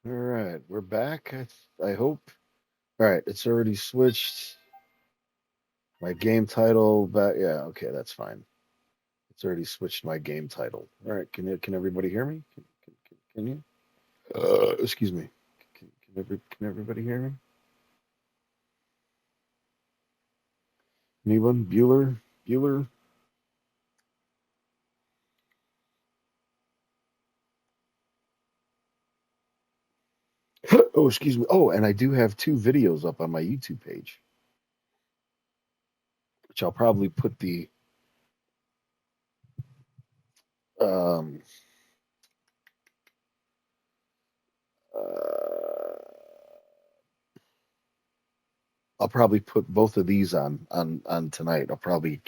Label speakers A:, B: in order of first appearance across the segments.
A: All right, we're back. I hope. All right, it's already switched. My game title back. Yeah, okay, that's fine. It's already switched my game title. All right, can everybody hear me? Can you? Excuse me. Can everybody hear me? Anyone? Bueller? Bueller? Oh, excuse me. Oh, and I do have two videos up on my YouTube page, which I'll probably put the um uh I'll probably put both of these on tonight. I'll probably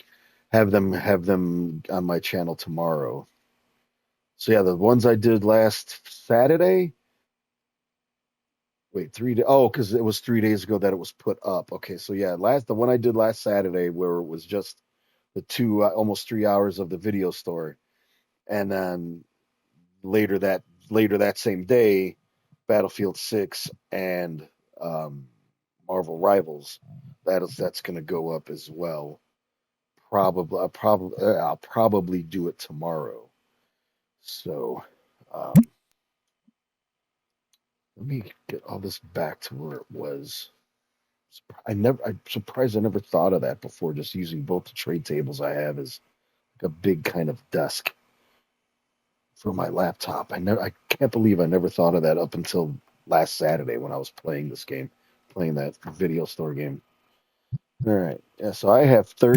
A: have them on my channel tomorrow. So yeah, the ones I did last Saturday. Wait, 3 days. Oh, because it was 3 days ago that it was put up. Okay, so yeah, the one I did last Saturday where it was just the two almost 3 hours of the video story, and then later that later that same day, Battlefield 6 and um, Marvel Rivals. That's going to go up as well. I'll probably do it tomorrow. So let me get all this back to where it was. I'm surprised I never thought of that before. Just using both the trade tables I have as like a big kind of desk for my laptop. I can't believe I never thought of that up until last Saturday when I was playing this game, playing that video store game. All right, yeah. So I have a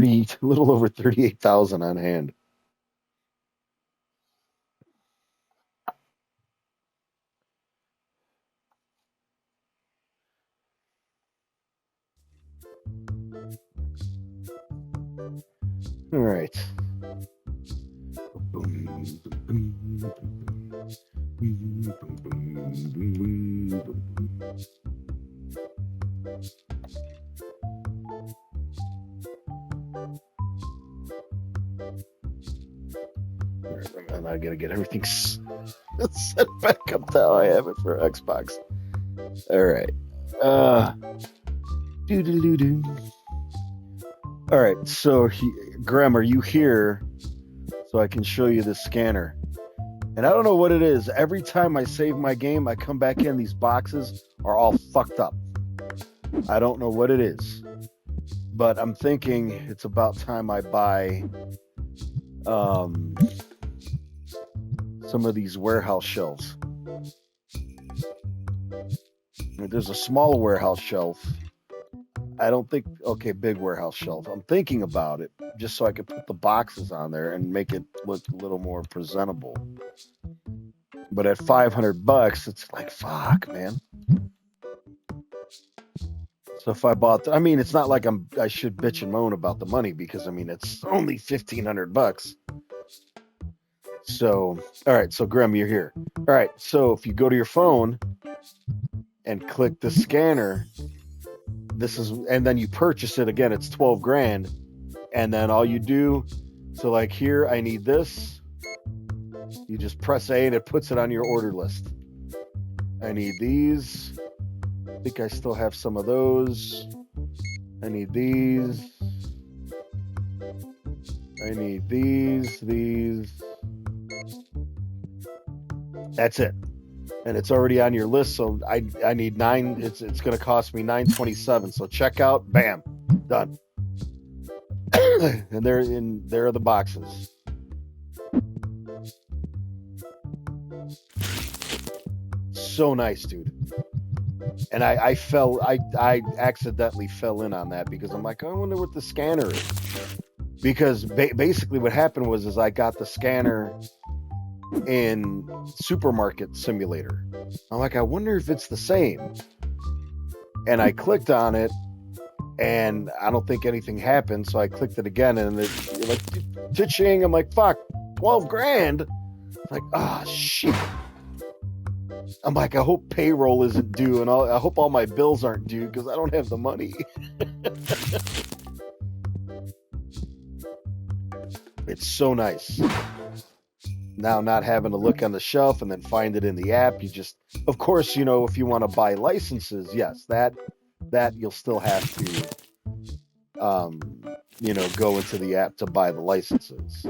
A: little over 38,000 on hand. All right. And I gotta get everything set back up to how I have it for Xbox. All right. Uh, doo doo doo doo. All right. So, Graham, are you here so I can show you the scanner? And I don't know what it is. Every time I save my game, I come back in, these boxes are all fucked up. I don't know what it is, but I'm thinking it's about time I buy um, some of these warehouse shelves. There's a small warehouse shelf. I don't think, okay, big warehouse shelf. I'm thinking about it just so I could put the boxes on there and make it look a little more presentable. But at $500, it's like, fuck, man. So if I bought, I mean, it's not like I should bitch and moan about the money because I mean it's only $1,500. So, all right, so Graham, you're here. All right, so if you go to your phone and click the scanner, and then you purchase it again, it's 12 grand, and then all you do, so like here, I need this. You just press A and it puts it on your order list. I need these. I think I still have some of those. I need these. I need these. That's it. And it's already on your list, so I need nine. It's going to cost me $9.27. So checkout, bam, done. And there are the boxes. So nice, dude. And I accidentally fell in on that because I'm like, I wonder what the scanner is. Because basically what happened was I got the scanner in Supermarket Simulator. I'm like, I wonder if it's the same. And I clicked on it, and I don't think anything happened. So I clicked it again, and it's like, ditching. I'm like, fuck, 12 grand. I'm like, ah, oh, shit. I'm like, I hope payroll isn't due, and I hope all my bills aren't due because I don't have the money. It's so nice. Now not having to look on the shelf and then find it in the app. You just, of course, if you want to buy licenses, yes, that you'll still have to, go into the app to buy the licenses.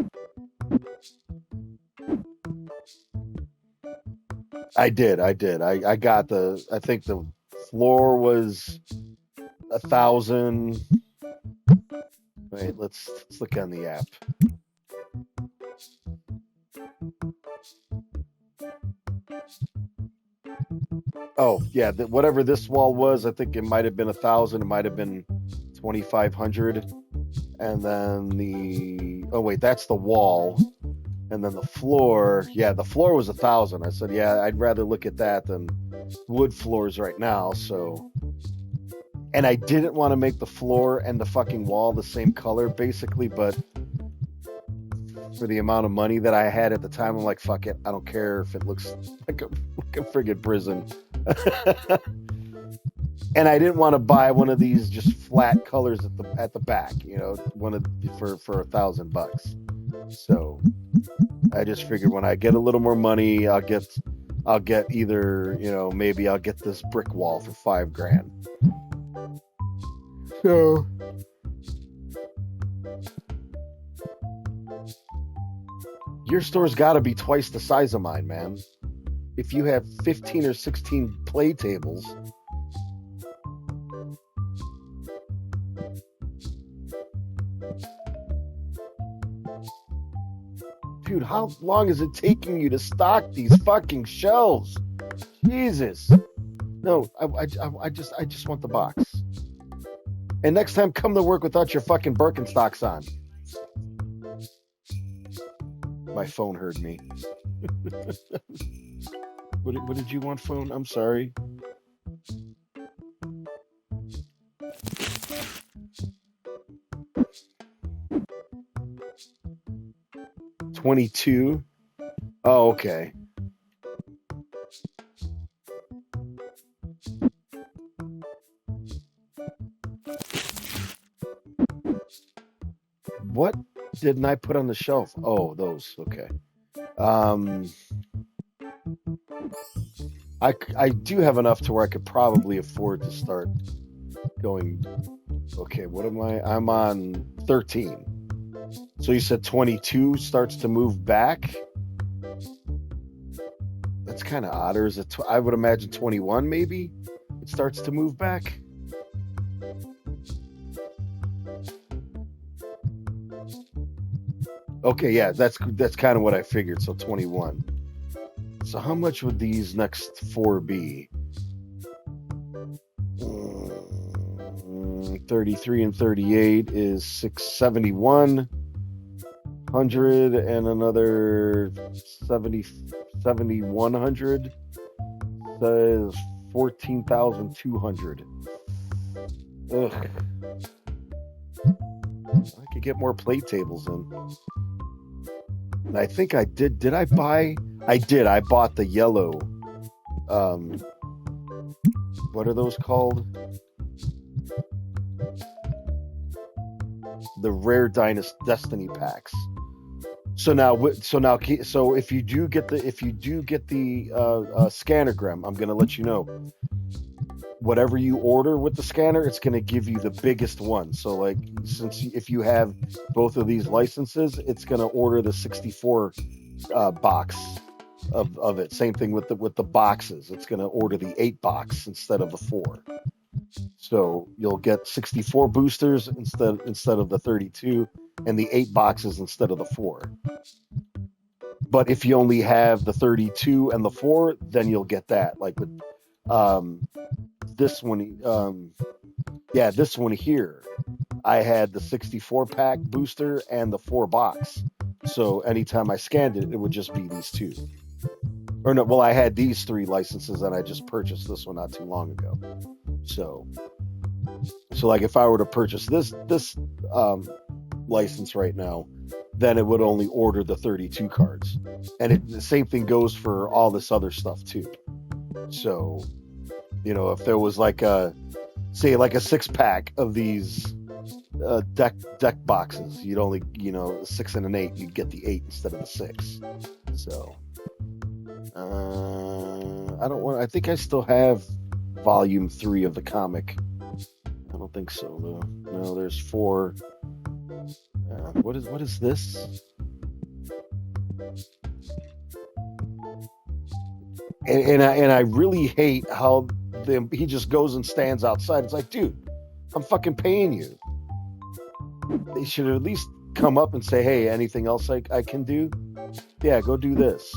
A: I did. I got I think the floor was 1,000. Wait, let's look on the app. Oh yeah, whatever this wall was, I think it might have been 1,000. It might have been 2,500. And then wait, that's the wall. And then the floor, yeah, the floor was 1,000. I said, yeah, I'd rather look at that than wood floors right now. So, and I didn't want to make the floor and the fucking wall the same color, basically, but for the amount of money that I had at the time, I'm like, fuck it, I don't care if it looks like a friggin' prison. And I didn't want to buy one of these just flat colors at the back, one for $1,000. So I just figured when I get a little more money, I'll get either, maybe I'll get this brick wall for $5,000. So your store's got to be twice the size of mine, man. If you have 15 or 16 play tables. Dude, how long is it taking you to stock these fucking shelves? Jesus. No, I just want the box. And next time, come to work without your fucking Birkenstocks on. My phone heard me. What did you want, phone? I'm sorry. $22. Oh, okay. What didn't I put on the shelf? Oh, those. Okay. I do have enough to where I could probably afford to start going. Okay, what am I? I'm on 13. So you said 22 starts to move back? That's kind of odd. Or is it? I would imagine 21 maybe. It starts to move back. Okay, yeah, that's kind of what I figured. So 21. So how much would these next 4 be? 33 and 38 is 671. 100 and another 7,100 says 14,200. Ugh. I could get more plate tables in. And I think I did. Did I buy? I did. I bought the yellow. What are those called? The rare Destiny packs. So if you do get the scanogram, I'm gonna let you know. Whatever you order with the scanner, it's gonna give you the biggest one. So like, if you have both of these licenses, it's gonna order the 64 box of it. Same thing with the boxes. It's gonna order the 8 box instead of the 4. So you'll get 64 boosters instead of the 32, and the 8 boxes instead of the 4. But if you only have the 32 and the 4, then you'll get that. Like with this one, this one here, I had the 64 pack booster and the 4 box. So anytime I scanned it, it would just be these 2. Or no, well, I had these 3 licenses and I just purchased this one not too long ago. So like if I were to purchase this license right now, then it would only order the 32 cards. And the same thing goes for all this other stuff too. So, if there was like a 6-pack of these deck boxes. You'd only, 6 and an 8. You'd get the 8 instead of the 6. So I don't want. I think I still have volume 3 of the comic. I don't think so though. No, there's 4. What is this? And I really hate how he just goes and stands outside. It's like, dude, I'm fucking paying you. They should at least come up and say, hey, anything else I can do? Yeah, go do this.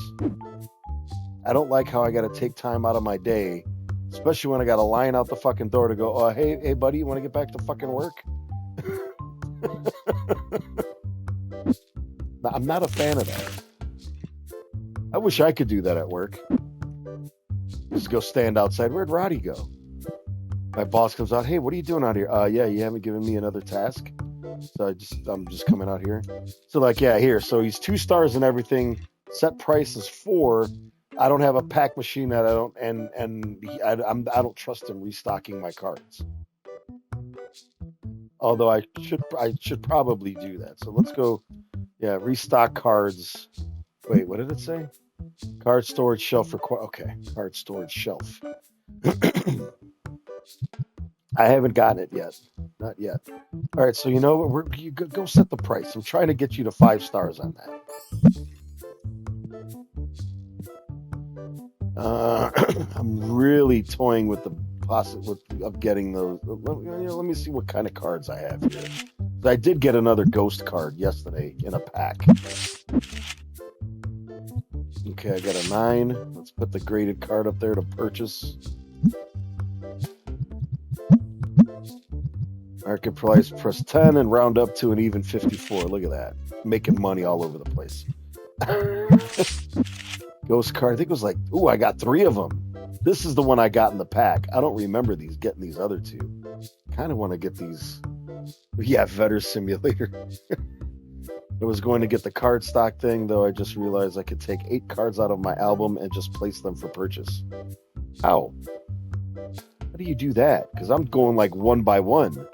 A: I don't like how I got to take time out of my day, especially when I got to line out the fucking door to go, oh, hey, buddy, you want to get back to fucking work? I'm not a fan of that. I wish I could do that at work. Just go stand outside. Where'd Roddy go? My boss comes out. Hey, what are you doing out here? Yeah, you haven't given me another task, so I'm just coming out here. So like, yeah, here. So he's 2 stars and everything. Set price is 4. I don't have a pack machine that I don't, I don't trust him restocking my cards. Although I should probably do that. So let's go. Yeah, restock cards. Wait, what did it say? Card storage shelf okay, card storage shelf. I haven't gotten it yet. Not yet. All right, so you know what? You go set the price. I'm trying to get you to 5 stars on that. I'm really toying with the possibility of getting those. Let me see what kind of cards I have here. I did get another ghost card yesterday in a pack. Okay, I got a 9. Let's put the graded card up there to purchase. Market price, press 10 and round up to an even 54. Look at that. Making money all over the place. Ghost card, I think it was like, ooh, I got 3 of them. This is the one I got in the pack. I don't remember getting these other 2. Kind of want to get these. Yeah, Vetter Simulator. I was going to get the card stock thing, though I just realized I could take 8 cards out of my album and just place them for purchase. How? How do you do that? Because I'm going like 1 by 1.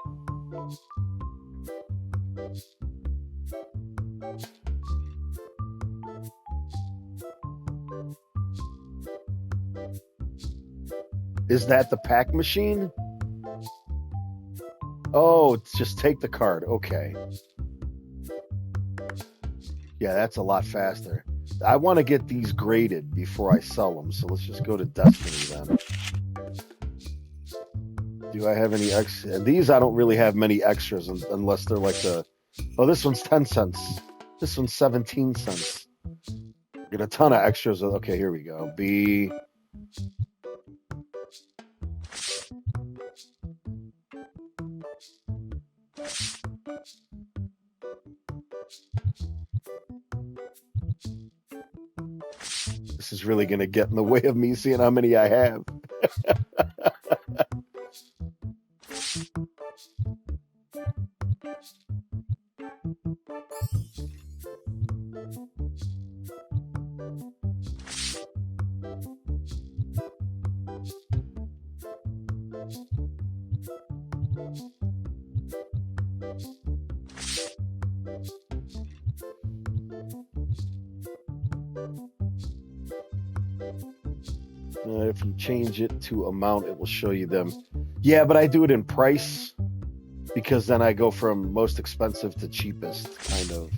A: Is that the pack machine? Oh, just take the card. Okay. Yeah, that's a lot faster. I want to get these graded before I sell them, so let's just go to Destiny then. Do I have any extra? These I don't really have many extras unless they're like this one's 10 cents. This one's 17 cents. Get a ton of extras. Okay, here we go. B. This is really going to get in the way of me seeing how many I have. If you change it to amount, it will show you them. Yeah, but I do it in price because then I go from most expensive to cheapest, kind of.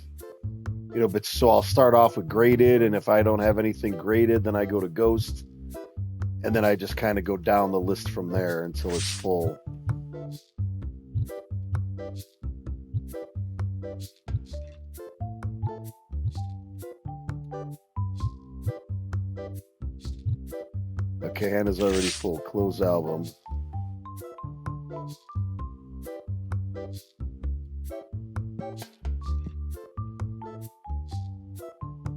A: But so I'll start off with graded, and if I don't have anything graded, then I go to ghost, and then I just kind of go down the list from there until it's full. Okay, Hannah's already full. Close album.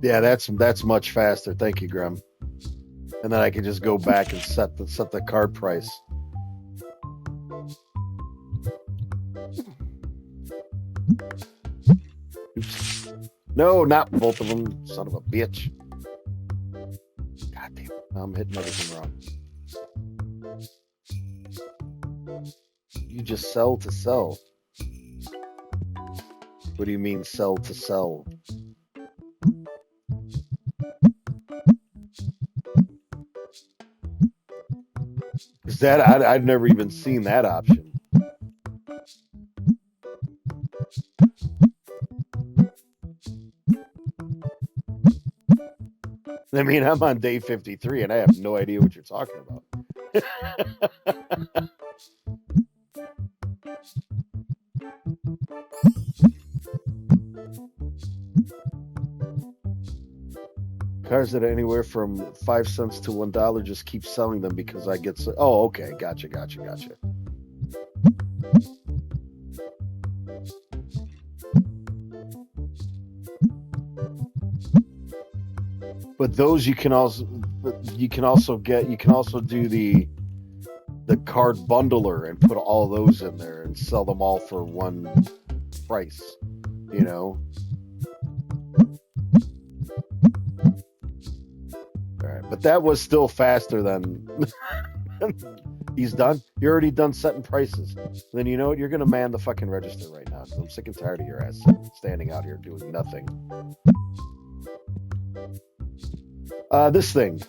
A: Yeah, that's much faster. Thank you, Graham. And then I can just go back and set the card price. Oops. No, not both of them. Son of a bitch. God damn it. I'm hitting everything wrong. You just sell to sell. What do you mean sell to sell? Is that I've never even seen that option. I mean, I'm on day 53 and I have no idea what you're talking about. Cars that are anywhere from 5 cents to $1, just keep selling them because I get so. Oh, okay, gotcha. But those you can also do the card bundler and put all those in there and sell them all for one price, you know. All right, but that was still faster than he's done. You're already done setting prices. Then you know what? You're gonna man the fucking register right now. I'm sick and tired of your ass standing out here doing nothing. This thing.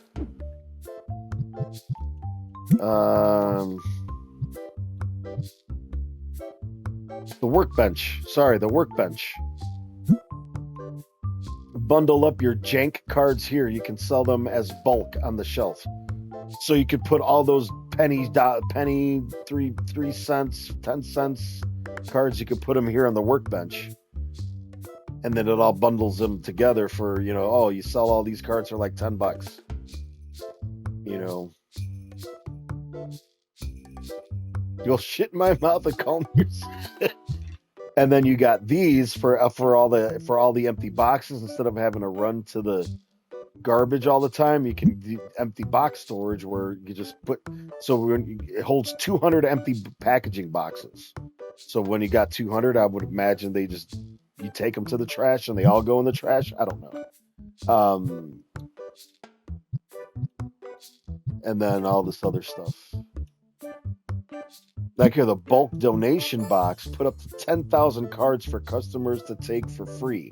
A: The workbench. Sorry, the workbench. Bundle up your jank cards here. You can sell them as bulk on the shelf. So you could put all those penny, 3 cents, 10 cents cards. You could put them here on the workbench. And then it all bundles them together for, you know, oh, you sell all these cards for like $10. You know. You'll shit in my mouth and call me your And then you got these for all the empty boxes. Instead of having to run to the garbage all the time, you can do empty box storage where you just put. So it holds 200 empty packaging boxes. So when you got 200, I would imagine you take them to the trash and they all go in the trash. I don't know. And then all this other stuff. Like here, the bulk donation box, put up to 10,000 cards for customers to take for free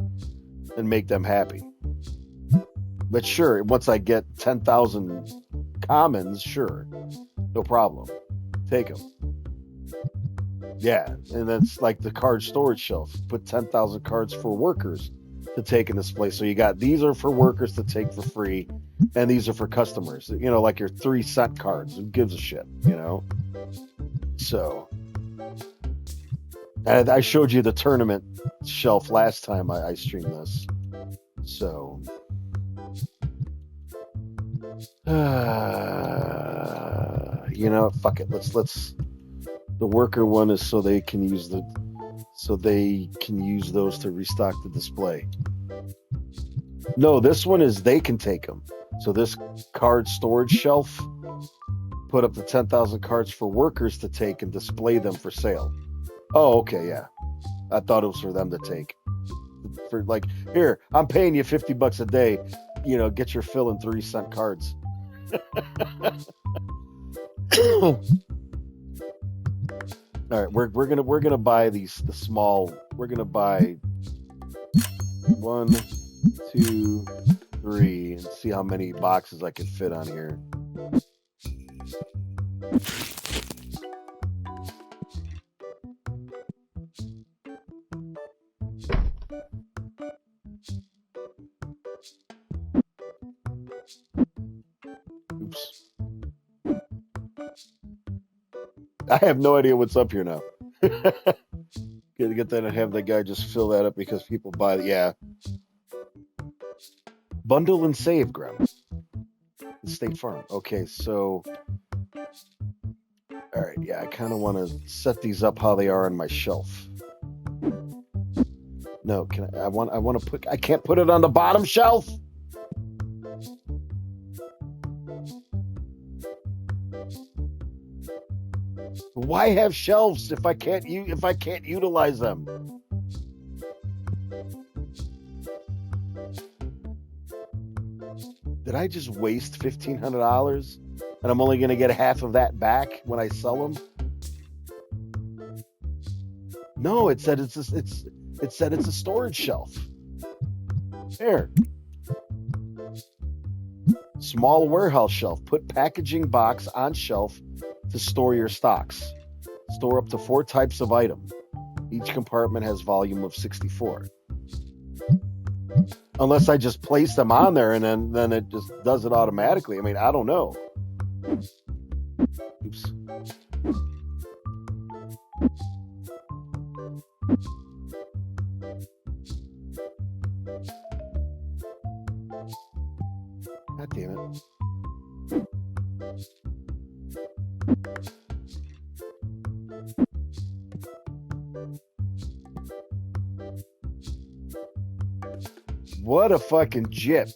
A: and make them happy. But sure, once I get 10,000 commons, sure, no problem. Take them. Yeah, and that's like the card storage shelf. Put 10,000 cards for workers to take in this place. So you got these are for workers to take for free, and these are for customers. You know, like your 3 cent cards. Who gives a shit, you know? So, and I showed you the tournament shelf last time I streamed this. So, you know, fuck it. Let's. The worker one is so they can use those to restock the display. No, this one is they can take them. So this card storage shelf. Put up to 10,000 cards for workers to take and display them for sale. Oh, okay, yeah. I thought it was for them to take. For like, here, I'm paying you $50 a day. You know, get your fill in 3 cent cards. All right, we're gonna buy the small. We're gonna buy 1, 2, 3, and see how many boxes I can fit on here. Oops. I have no idea what's up here now. Get that and have the guy just fill that up because people buy it. Yeah. Bundle and save, Graham. State Farm. Okay, so all right, yeah, I kind of want to set these up how they are on my shelf. No, I want to put. I can't put it on the bottom shelf. Why have shelves if I can't utilize them? Did I just waste $1,500 and I'm only going to get half of that back when I sell them? No, it said it's It said it's a storage shelf. There. Small warehouse shelf. Put packaging box on shelf to store your stocks. Store up to 4 types of item. Each compartment has volume of 64. Unless I just place them on there and then it just does it automatically. I mean, I don't know. Oops. God damn it. What a fucking jip.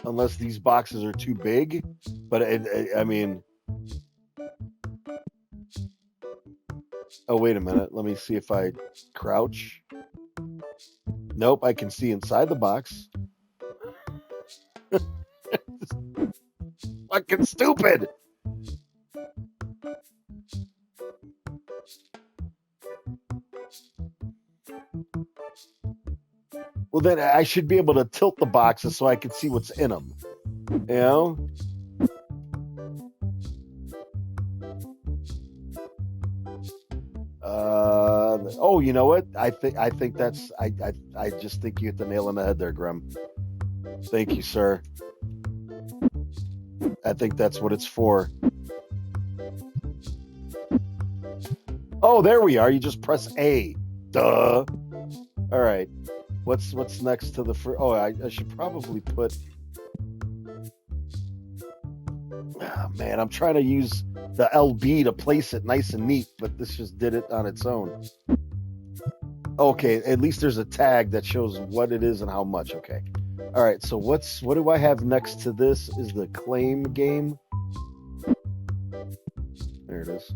A: Unless these boxes are too big, but I mean, oh, wait a minute. Let me see if I crouch. Nope, I can see inside the box. Fucking stupid. Well, then I should be able to tilt the boxes so I can see what's in them. You know? Oh, you know what? I think that's I just think you hit the nail on the head there, Grim. Thank you, sir. I think that's what it's for. Oh, there we are. You just press A. Duh. All right. What's next to the first? Oh, I should probably put. Oh, man, I'm trying to use the LB to place it nice and neat, but this just did it on its own. Okay, at least there's a tag that shows what it is and how much. Okay. All right, so what do I have next to this is the claim game. There it is.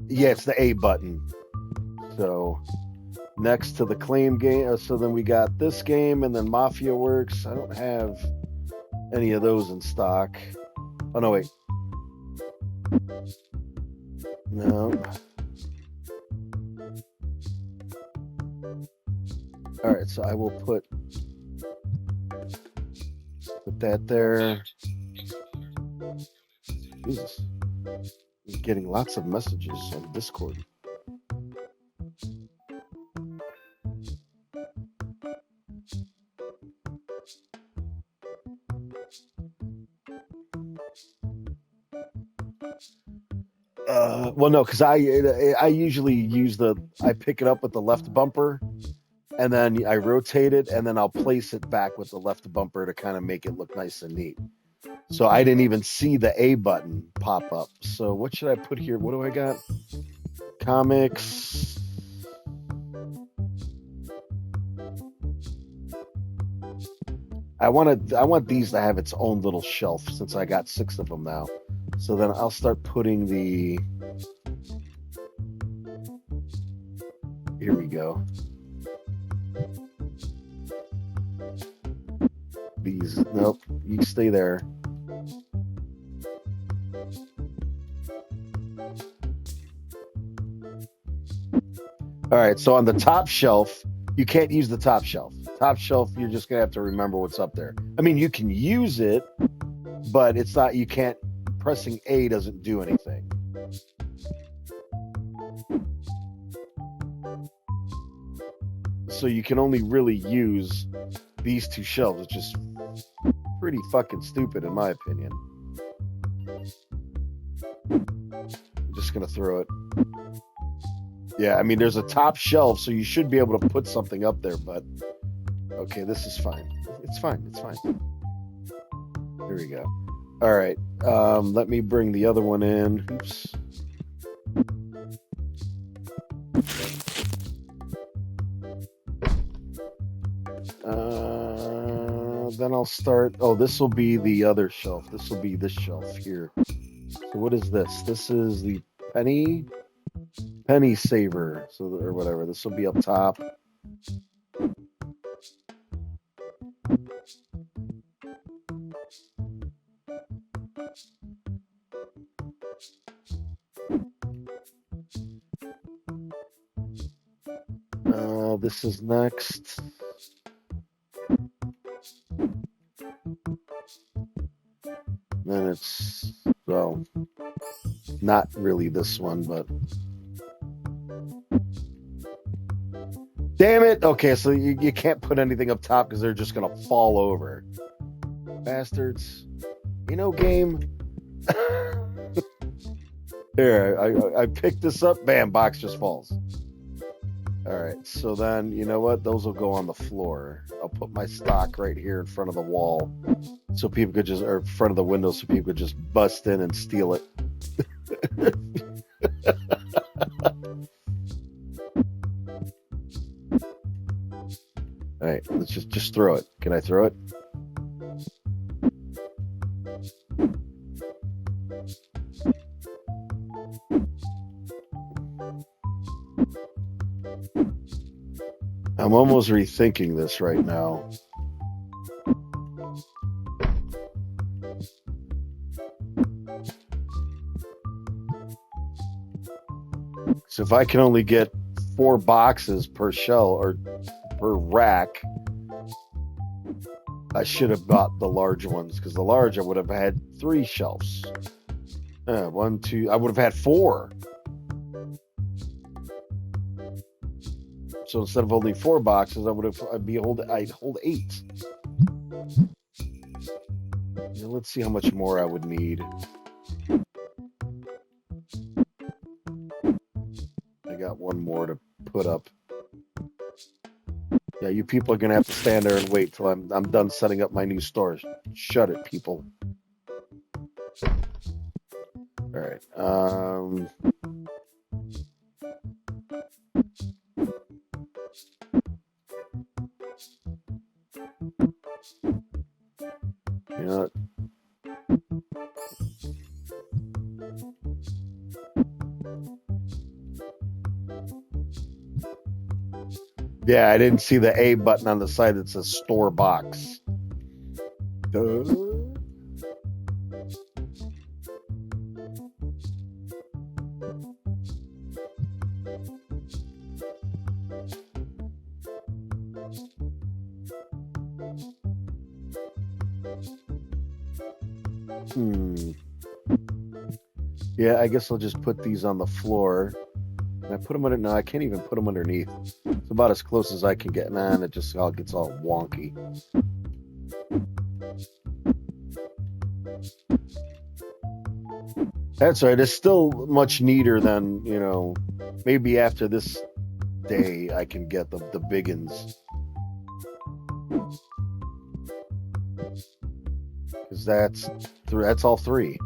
A: Yeah, it's the A button. So next to the claim game, so then we got this game and then Mafia Works. I don't have any of those in stock. Oh, no, wait. No. All right, so I will put that there. Jesus. I'm getting lots of messages on Discord. Well, no, because I usually use I pick it up with the left bumper, and then I rotate it, and then I'll place it back with the left bumper to kind of make it look nice and neat. So I didn't even see the A button pop up. So what should I put here? What do I got? Comics. I want these to have its own little shelf since I got 6 of them now. So then I'll start putting the. Here we go. These, nope, you stay there. All right, so on the top shelf, you can't use the top shelf. Top shelf, you're just gonna have to remember what's up there. I mean, you can use it, but it's not. You can't. Pressing A doesn't do anything. So you can only really use these 2 shelves, which is pretty fucking stupid in my opinion. I'm just gonna throw it. Yeah, I mean, there's a top shelf, so you should be able to put something up there, but okay, this is fine. It's fine. It's fine. Here we go. All right, let me bring the other one in. Oops. Then I'll start. Oh, this will be the other shelf. This will be this shelf here. So what is this? This is the penny saver. So or whatever. This will be up top. This is next. Then it's, well, not really this one, but damn it. Okay, so you can't put anything up top because they're just gonna fall over. Bastards. You know, game. Here, I picked this up, bam, box just falls. All right, so then, you know what? Those will go on the floor. I'll put my stock right here in front of the wall so people could just, or in front of the window so people could just bust in and steal it. All right, let's just throw it. Can I throw it? I'm almost rethinking this right now. So if I can only get 4 boxes per shell or per rack, I should have bought the large ones because the large I would have had 3 shelves. 1, 2. I would have had 4. So instead of holding 4 boxes, I'd hold 8. Now let's see how much more I would need. I got one more to put up. Yeah, you people are gonna have to stand there and wait till I'm done setting up my new store. Shut it, people. All right. You know what? Yeah, I didn't see the A button on the side that says store box. Duh. Yeah, I guess I'll just put these on the floor. Can I put them under? No, I can't even put them underneath. It's about as close as I can get. Nah, and it just all gets all wonky. That's right. It's still much neater than, you know, maybe after this day I can get the biggins. Because that's all 3.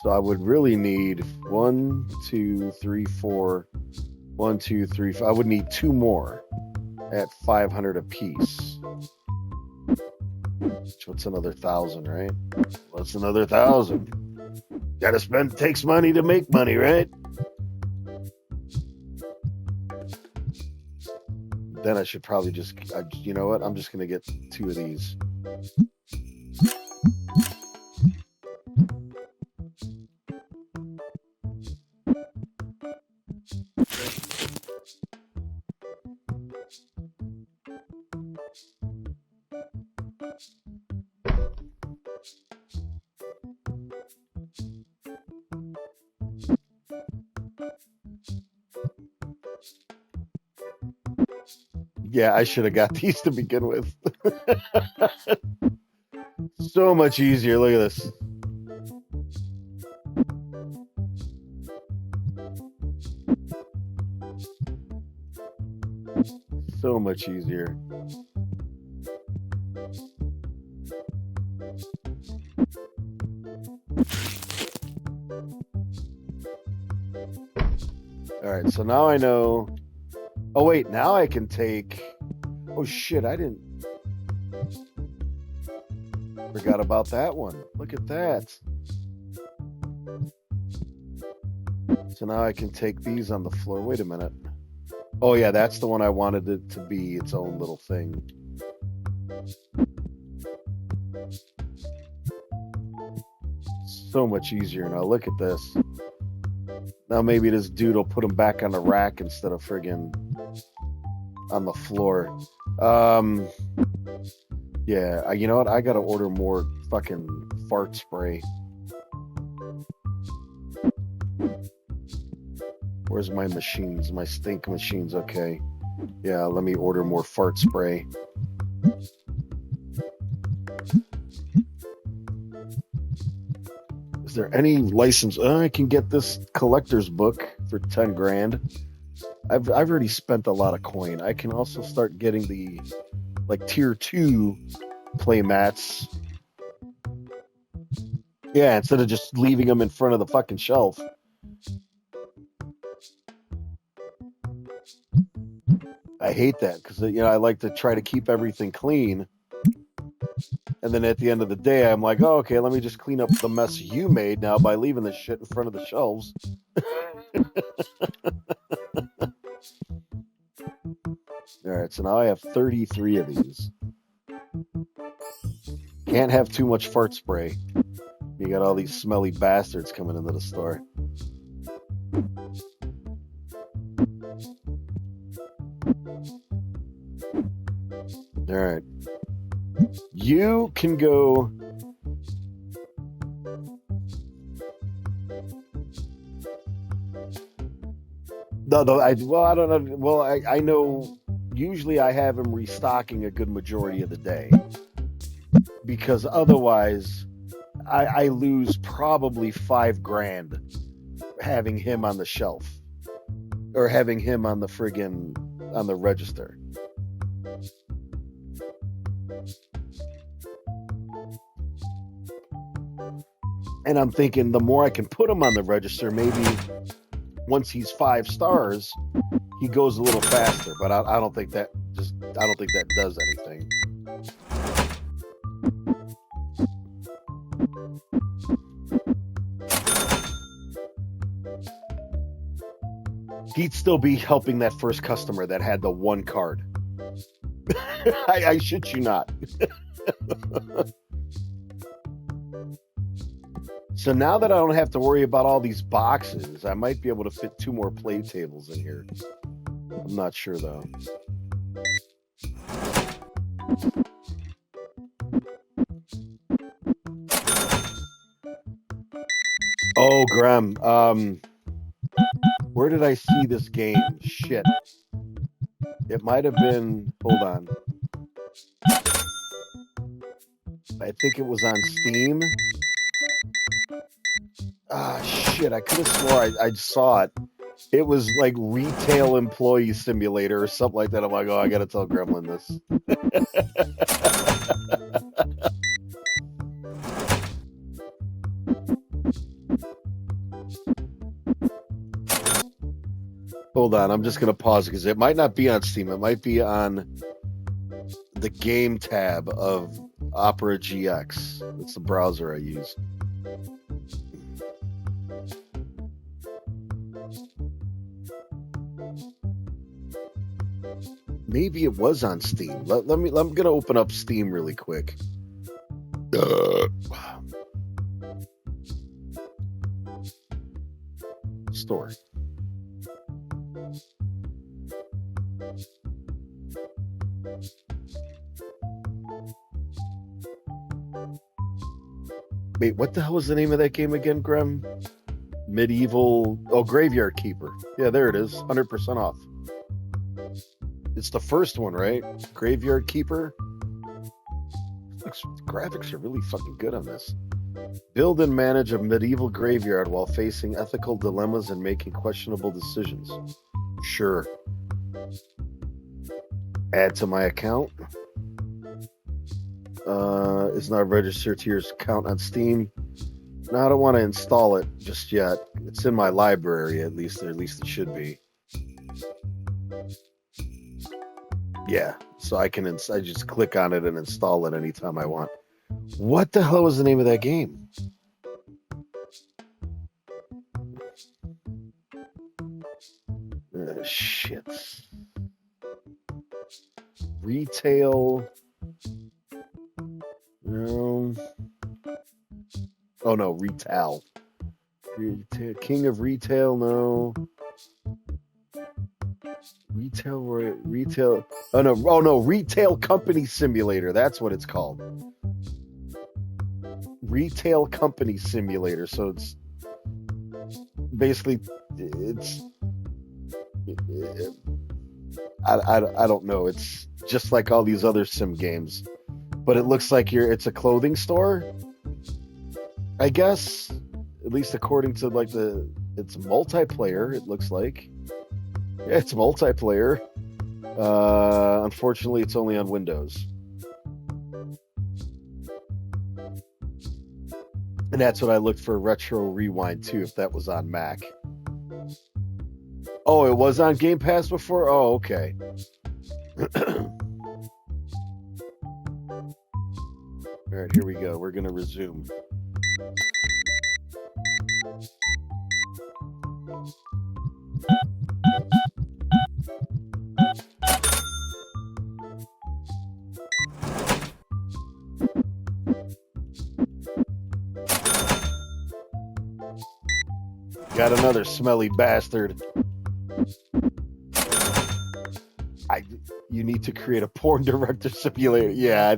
A: So I would really need 1, 2, 3, 4. 1, 2, 3, 4. I would need 2 more at 500 apiece. What's another 1,000, right? What's another 1,000? Gotta spend. Takes money to make money, right? Then I should probably you know what? I'm just gonna get 2 of these. Yeah, I should have got these to begin with. So much easier. Look at this. So much easier. All right, so now I know. Oh, wait, now I can take. Oh, shit, I didn't. Forgot about that one. Look at that. So now I can take these on the floor. Wait a minute. Oh, yeah, that's the one I wanted it to be its own little thing. so much easier now. Look at this. Now maybe this dude will put him back on the rack instead of friggin' on the floor. Yeah, you know what? I gotta order more fucking fart spray. Where's my machines? My stink machines. Okay. Yeah, let me order more fart spray. Is there any license? I can get this collector's book for 10 grand. I've already spent a lot of coin. I can also start getting the like tier 2 play mats. Yeah, instead of just leaving them in front of the fucking shelf. I hate that because I like to try to keep everything clean. And then at the end of the day, I'm like, oh, okay, let me just clean up the mess you made now by leaving this shit in front of the shelves. All right, so now I have 33 of these. Can't have too much fart spray. You got all these smelly bastards coming into the store. All right. You can go. No, I don't know. Well, I know. Usually, I have him restocking a good majority of the day because otherwise, I lose probably 5 grand having him on the shelf or having him on the on the register. And I'm thinking the more I can put him on the register, maybe once he's 5 stars, he goes a little faster. But I don't think that does anything. He'd still be helping that first customer that had the 1 card. I shit you not. So now that I don't have to worry about all these boxes, I might be able to fit 2 more play tables in here. I'm not sure though. Oh, Graham. Where did I see this game? Shit. It might have been. Hold on. I think it was on Steam. Ah, shit. I could have swore I saw it. It was like Retail Employee Simulator or something like that. I'm like, oh, I got to tell Gremlin this. Hold on. I'm just going to pause because it might not be on Steam. It might be on the game tab of Opera GX. It's the browser I use. Maybe it was on Steam. I'm gonna open up Steam really quick. Store. Wait, what the hell was the name of that game again, Graham? Medieval. Oh, Graveyard Keeper. Yeah, there it is. 100% off. It's the first one, right? Graveyard Keeper. Graphics are really fucking good on this. Build and manage a medieval graveyard while facing ethical dilemmas and making questionable decisions. Sure. Add to my account. It's not registered to your account on Steam. No, I don't want to install it just yet. It's in my library, at least it should be. Yeah, so I just click on it and install it anytime I want. What the hell was the name of that game? Shit. Retail. Oh no, retail. King of retail, no. Retail. Oh no, retail company simulator. That's what it's called. Retail company simulator. So it's basically I don't know. It's just like all these other sim games, but it looks like it's a clothing store. I guess, at least according to like it's multiplayer. It looks like. Yeah, it's multiplayer. Unfortunately, it's only on Windows. And that's what I looked for Retro Rewind too, if that was on Mac. Oh, it was on Game Pass before? Oh, okay. All right, here we go. We're going to resume. Got another smelly bastard. You need to create a porn director simulator. Yeah, I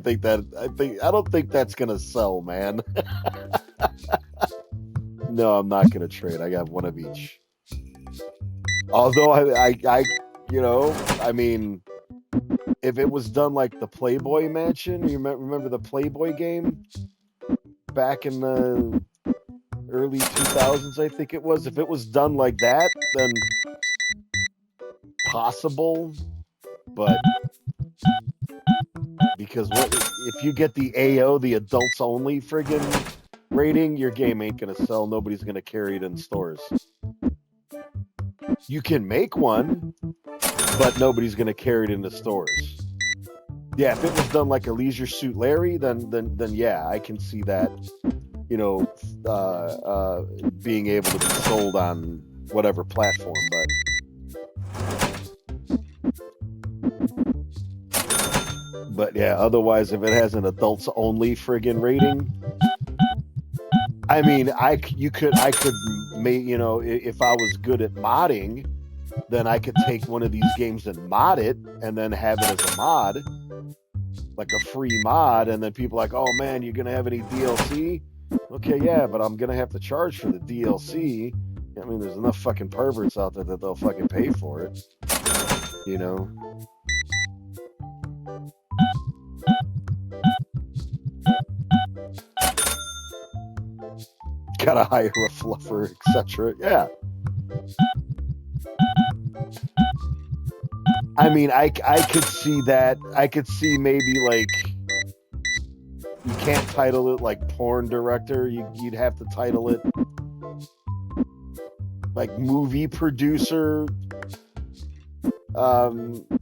A: don't think that's gonna sell, man. No, I'm not gonna trade. I got one of each. Although I I mean, if it was done like the Playboy Mansion, you remember the Playboy game back in the early 2000s, I think it was. If it was done like that, then possible. But because if you get the AO, the adults only friggin' rating, your game ain't gonna sell. Nobody's gonna carry it in stores. You can make one, but nobody's gonna carry it in the stores. Yeah, if it was done like a Leisure Suit Larry, then yeah, I can see that. Being able to be sold on whatever platform, but yeah, otherwise, if it has an adults only friggin' rating, I mean, I could make, if I was good at modding, then I could take one of these games and mod it, and then have it as a mod, like a free mod, and then people are like, oh man, you're gonna have any DLC? Okay, yeah, but I'm gonna have to charge for the DLC. I mean, there's enough fucking perverts out there that they'll fucking pay for it. Gotta hire a fluffer, etc. Yeah. I mean, I could see that. I could see maybe like you can't title it like porn director. You'd have to title it like movie producer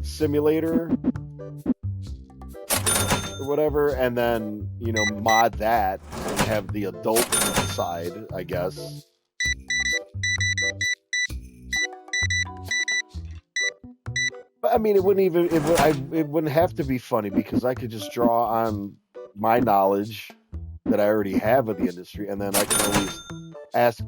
A: simulator or whatever, and then mod that and have the adult side, I guess. But I mean, it wouldn't have to be funny, because I could just draw on my knowledge that I already have of the industry, and then I can always ask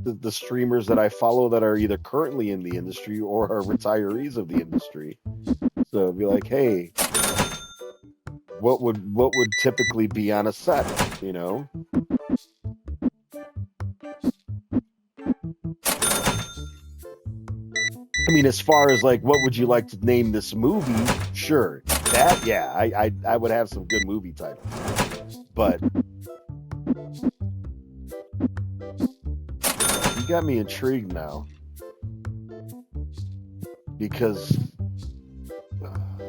A: the streamers that I follow that are either currently in the industry or are retirees of the industry. So be like, hey, what would typically be on a set, I mean, as far as like, what would you like to name this movie? Sure, that, yeah, I would have some good movie titles, but you got me intrigued now, because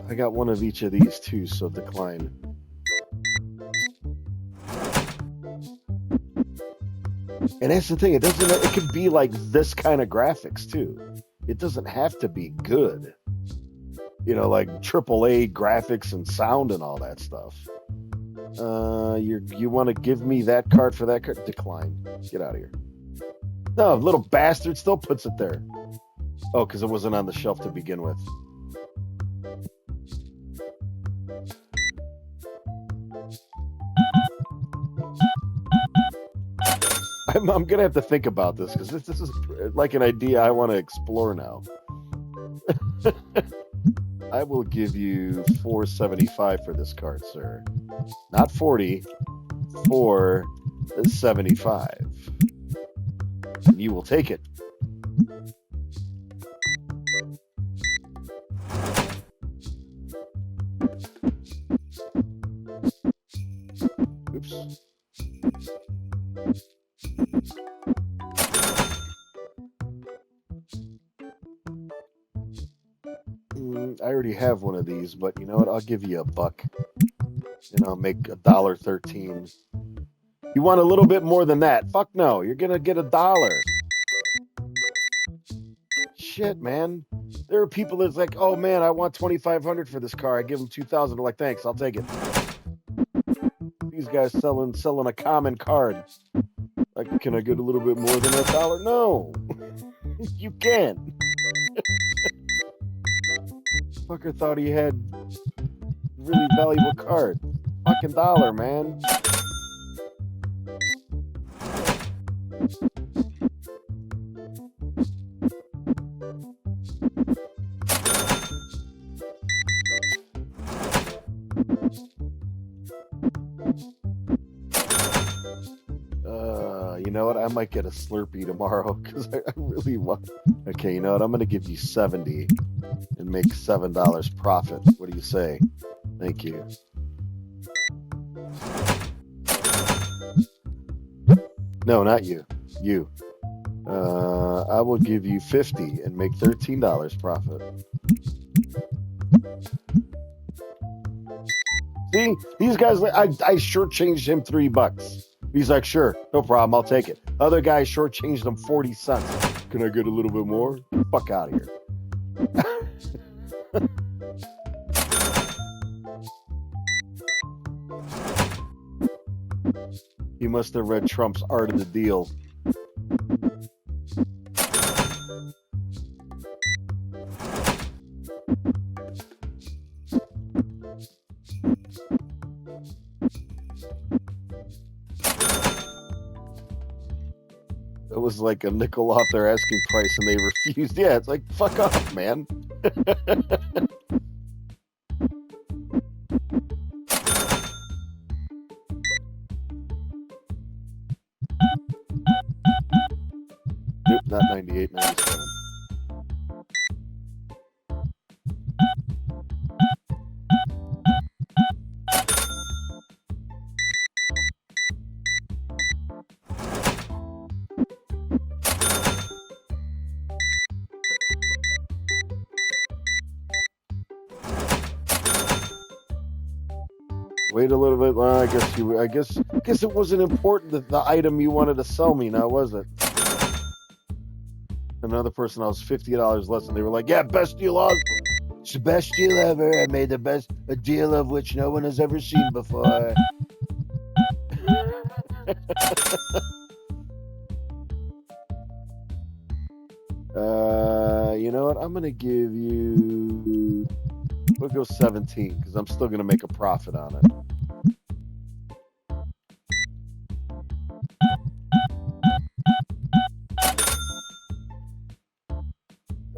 A: I got one of each of these too, so decline. And that's the thing, it could be like this kind of graphics too. It doesn't have to be good. Like AAA graphics and sound and all that stuff. You want to give me that card for that card? Decline. Get out of here. No, little bastard still puts it there. Oh, because it wasn't on the shelf to begin with. I'm gonna have to think about this because this is like an idea I want to explore now. I will give you $4.75 for this card, sir. Not 40, $4.75. You will take it. Oops. I already have one of these, but you know what? I'll give you $1. Make $1.13. You want a little bit more than that? Fuck no. You're gonna get $1. Shit, man. There are people that's like, oh man, I want $2,500 for this car. I give them $2,000. They're like, thanks, I'll take it. These guys selling a common card. Like, can I get a little bit more than $1? No, you can't. Fucker thought he had really valuable card. Fucking $1, man. You know what? I might get a Slurpee tomorrow because I really want. Okay, you know what? I'm going to give you 70 and make $7 profit. What do you say? Thank you. No, not you. You. I will give you 50 and make $13 profit. See, these guys, I shortchanged him $3. He's like, sure, no problem, I'll take it. Other guy shortchanged him 40 cents. Can I get a little bit more? Get the fuck out of here. You must have read Trump's Art of the Deal. It was like a nickel off their asking price and they refused. Yeah, it's like, fuck off, man. Nope, not 98, 97. Wait a little bit. Well, I guess it wasn't important that the item you wanted to sell me, now was it? Another person, I was $50 less, and they were like, "Yeah, best deal on. It's the best deal ever. I made a deal of which no one has ever seen before." You know what? I'm gonna give you. We'll go 17 because I'm still gonna make a profit on it.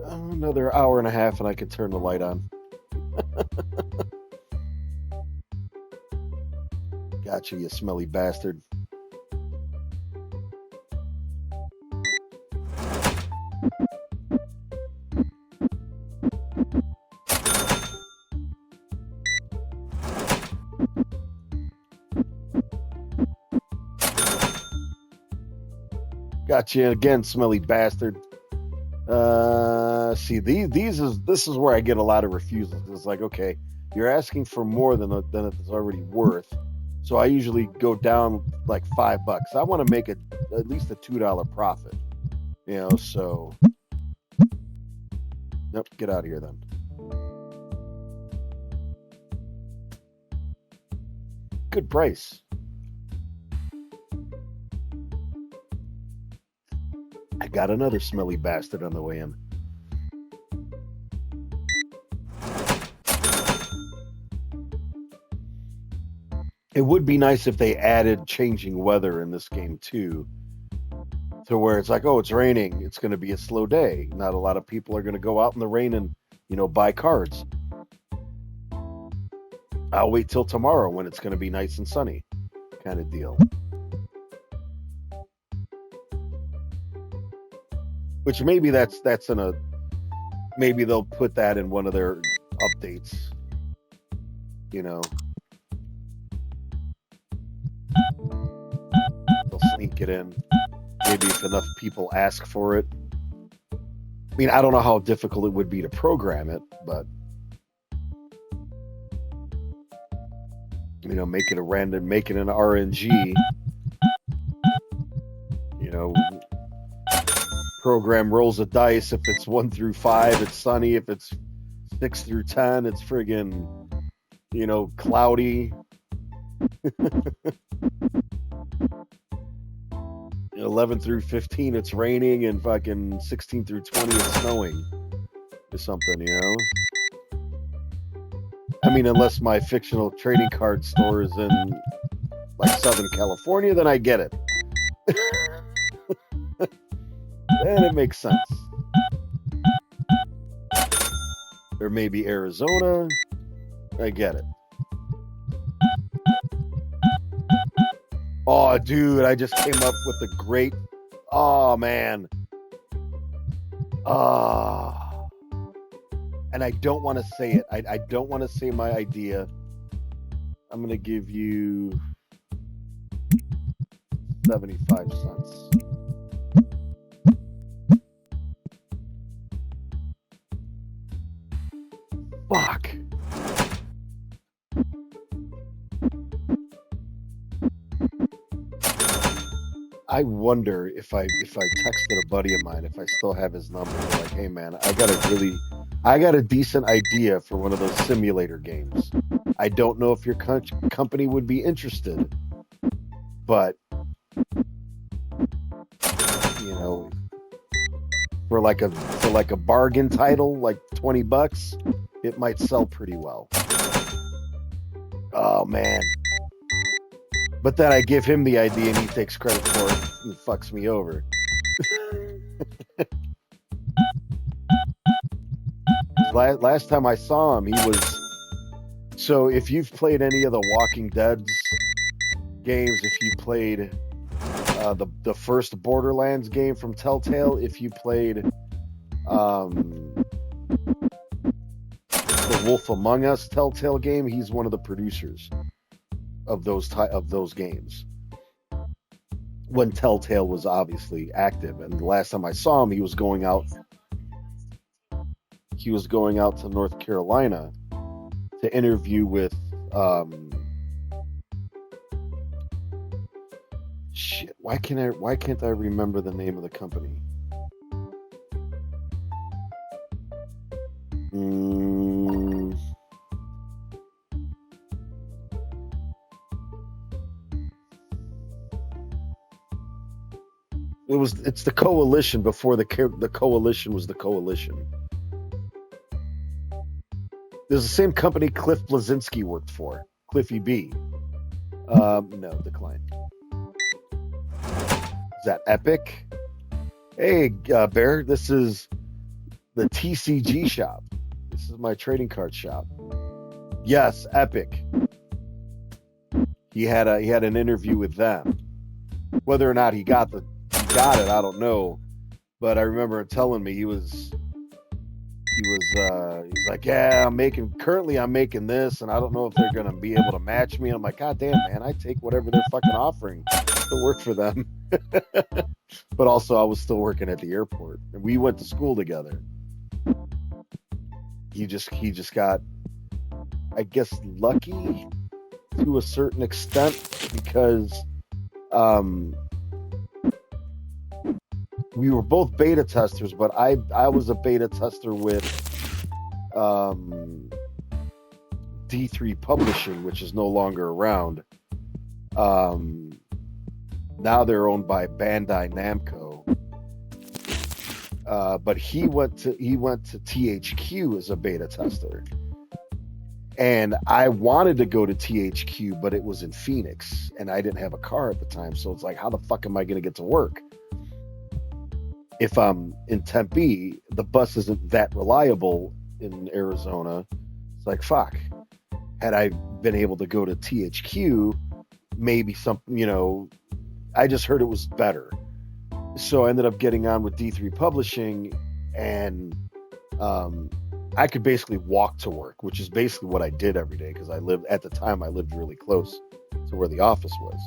A: Another hour and a half, and I can turn the light on. Gotcha, you smelly bastard. Gotcha again, smelly bastard. See, this is where I get a lot of refusals. It's like, okay, you're asking for more than it's already worth. So I usually go down like $5. I want to make at least a $2 profit. So nope, get out of here then. Good price. I got another smelly bastard on the way in. It would be nice if they added changing weather in this game too, to where it's like, oh, it's raining, it's going to be a slow day. Not a lot of people are going to go out in the rain and, buy cards. I'll wait till tomorrow when it's going to be nice and sunny, kind of deal. Which maybe that's maybe they'll put that in one of their updates. They'll sneak it in. Maybe if enough people ask for it. I mean, I don't know how difficult it would be to program it, but make it a random, make it an RNG. Program rolls a dice. If it's 1 through 5, it's sunny. If it's 6 through 10, it's friggin', cloudy. 11 through 15, it's raining, and fucking 16 through 20, it's snowing, or something. I mean, unless my fictional trading card store is in like Southern California, then I get it. Then it makes sense. Or maybe Arizona. I get it. Oh, dude, I just came up with a great... Oh, man. And I don't want to say it. I don't want to say my idea. I'm going to give you 75 cents. Fuck. I wonder if I texted a buddy of mine, if I still have his number, like, hey man, I got a decent idea for one of those simulator games. I don't know if your company would be interested, but for like a bargain title, like $20, it might sell pretty well. Oh man. But then I give him the idea and he takes credit for it and fucks me over. Last time I saw him, he was... So if you've played any of the Walking Dead's games, if you played the first Borderlands game from Telltale, if you played the Wolf Among Us Telltale game, he's one of the producers of those games when Telltale was obviously active. And the last time I saw him, he was going out to North Carolina to interview with shit, why can't I remember the name of the company? It's the Coalition before the Coalition was the Coalition. There's the same company Cliff Blazinski worked for, Cliffy B. No, decline. Is that Epic? Hey, Bear, this is the TCG shop. This is my trading card shop. Yes, Epic. He had an interview with them. Whether or not he got it, I don't know. But I remember him telling me he's like, yeah, I'm making this, and I don't know if they're gonna be able to match me. I'm like, God damn, man, I take whatever they're fucking offering to work for them. But also, I was still working at the airport, and we went to school together. He just got, I guess, lucky to a certain extent, because we were both beta testers, but I was a beta tester with D3 Publishing, which is no longer around. Now they're owned by Bandai Namco. But he went to THQ as a beta tester. And I wanted to go to THQ, but it was in Phoenix, and I didn't have a car at the time. So it's like, how the fuck am I going to get to work? if I'm in Tempe, the bus isn't that reliable in Arizona. It's like, fuck. Had I been able to go to THQ, maybe something, I just heard it was better. So I ended up getting on with D3 Publishing, and um, I could basically walk to work, which is basically what I did every day because at the time, I lived really close to where the office was.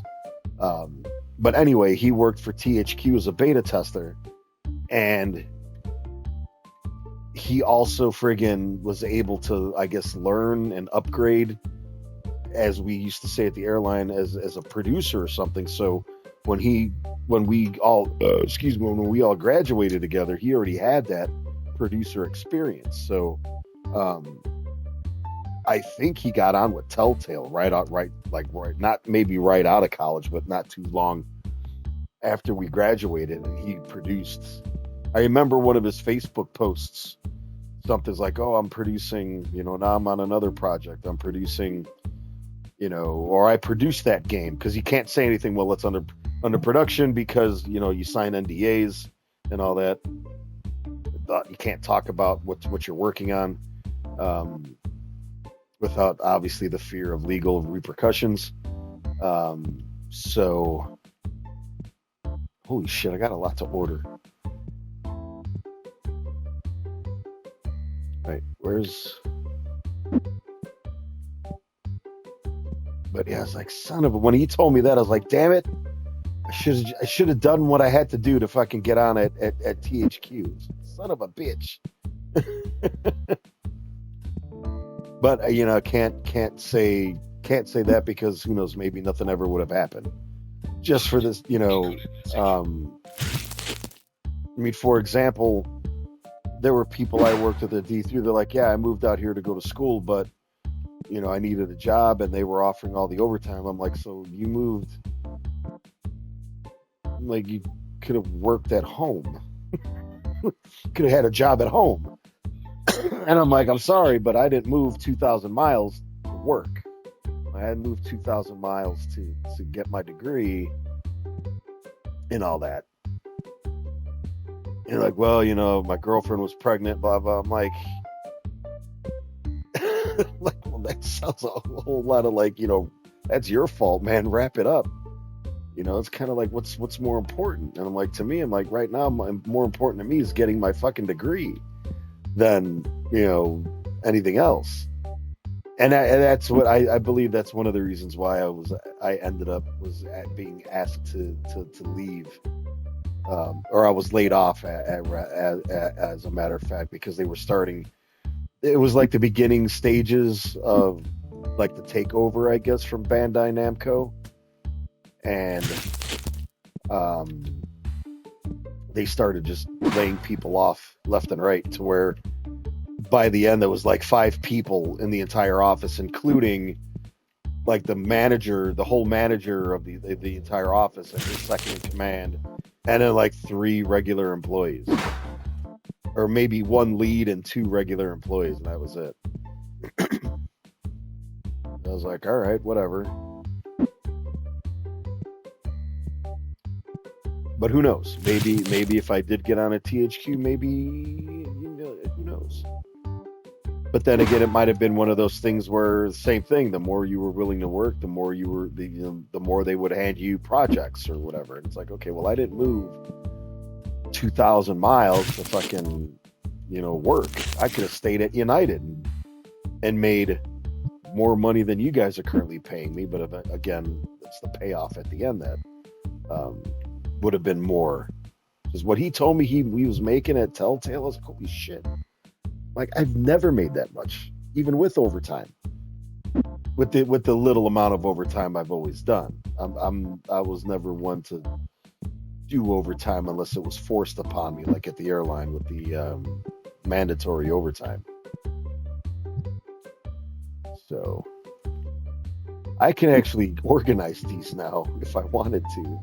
A: But anyway, he worked for THQ as a beta tester, and he also friggin' was able to, I guess, learn and upgrade, as we used to say at the airline, as a producer or something. So when we all when we all graduated together, he already had that producer experience. So I think he got on with Telltale right, not maybe right out of college, but not too long after we graduated, and he produced. I remember one of his Facebook posts. Something's like, "Oh, I'm producing. Now I'm on another project. I'm producing. Or I produced that game," because he can't say anything while it's under production because you sign NDAs and all that. You can't talk about what you're working on without obviously the fear of legal repercussions. So, holy shit, I got a lot to order. Right, where's? But yeah, I was like, son of a. When he told me that, I was like, damn it. I should have done what I had to do to fucking get on at THQ. Son of a bitch. But can't say that because who knows, maybe nothing ever would have happened. Just for this, I mean, for example, there were people I worked with at D3. They're like, yeah, I moved out here to go to school, but I needed a job and they were offering all the overtime. I'm like, so you moved? Like, you could have worked at home. Could have had a job at home. And I'm like, I'm sorry, but I didn't move 2,000 miles to work. I had moved 2,000 miles to get my degree and all that. And like, well, my girlfriend was pregnant, blah, blah. I'm like, well, that sounds a whole lot of like, that's your fault, man. Wrap it up. It's kind of like, what's more important? And I'm like, to me, right now, more important to me is getting my fucking degree than, anything else. And that's what I believe. That's one of the reasons why I ended up being asked to leave, or I was laid off as a matter of fact, because they were starting. It was like the beginning stages of like the takeover, I guess, from Bandai Namco. And they started just laying people off left and right, to where by the end there was like 5 people in the entire office, including like the manager, the whole manager of the entire office, and his second in command, and then like 3 regular employees, or maybe 1 lead and 2 regular employees, and that was it. I was like, all right, whatever. But who knows? Maybe if I did get on a THQ, maybe, who knows? But then again, it might have been one of those things where the same thing. The more you were willing to work, the more the more they would hand you projects or whatever. And it's like, okay, well, I didn't move 2,000 miles to fucking work. I could have stayed at United and made more money than you guys are currently paying me. But again, it's the payoff at the end that would have been more. Because what he told me he was making at Telltale, I was like, holy shit. Like, I've never made that much, even with overtime. With the little amount of overtime I've always done. I was never one to do overtime unless it was forced upon me, like at the airline with the mandatory overtime. So I can actually organize these now if I wanted to.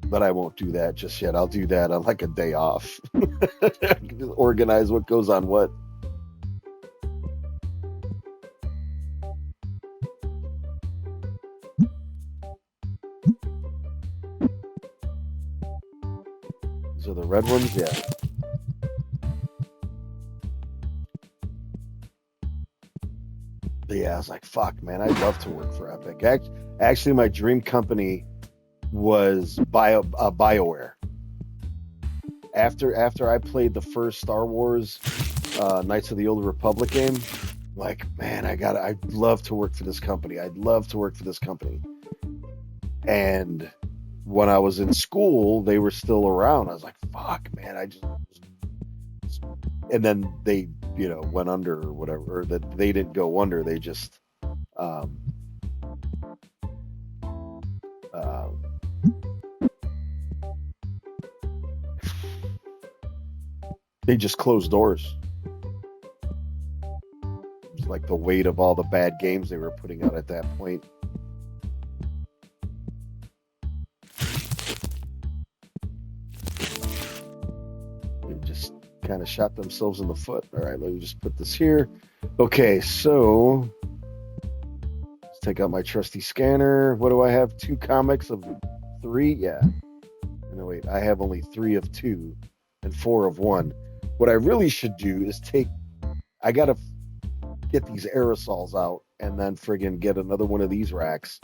A: But I won't do that just yet. I'll do that on like a day off. Organize what goes on what. red ones, yeah. But yeah, I was like, fuck, man, I'd love to work for Epic. Actually, my dream company was BioWare. After I played the first Star Wars Knights of the Old Republic game, like, man, I'd love to work for this company. I'd love to work for this company. And when I was in school, they were still around. I was like, fuck, man, and then they, went under or whatever, or that they didn't go under. They just, they just closed doors. It was like the weight of all the bad games they were putting out at that point. Just kind of shot themselves in the foot. All right, let me just put this here. Okay, so let's take out my trusty scanner. What do I have? 2 comics of 3? Yeah. No, wait, I have only 3 of 2 and 4 of 1. What I really should do is I gotta get these aerosols out and then friggin' get another one of these racks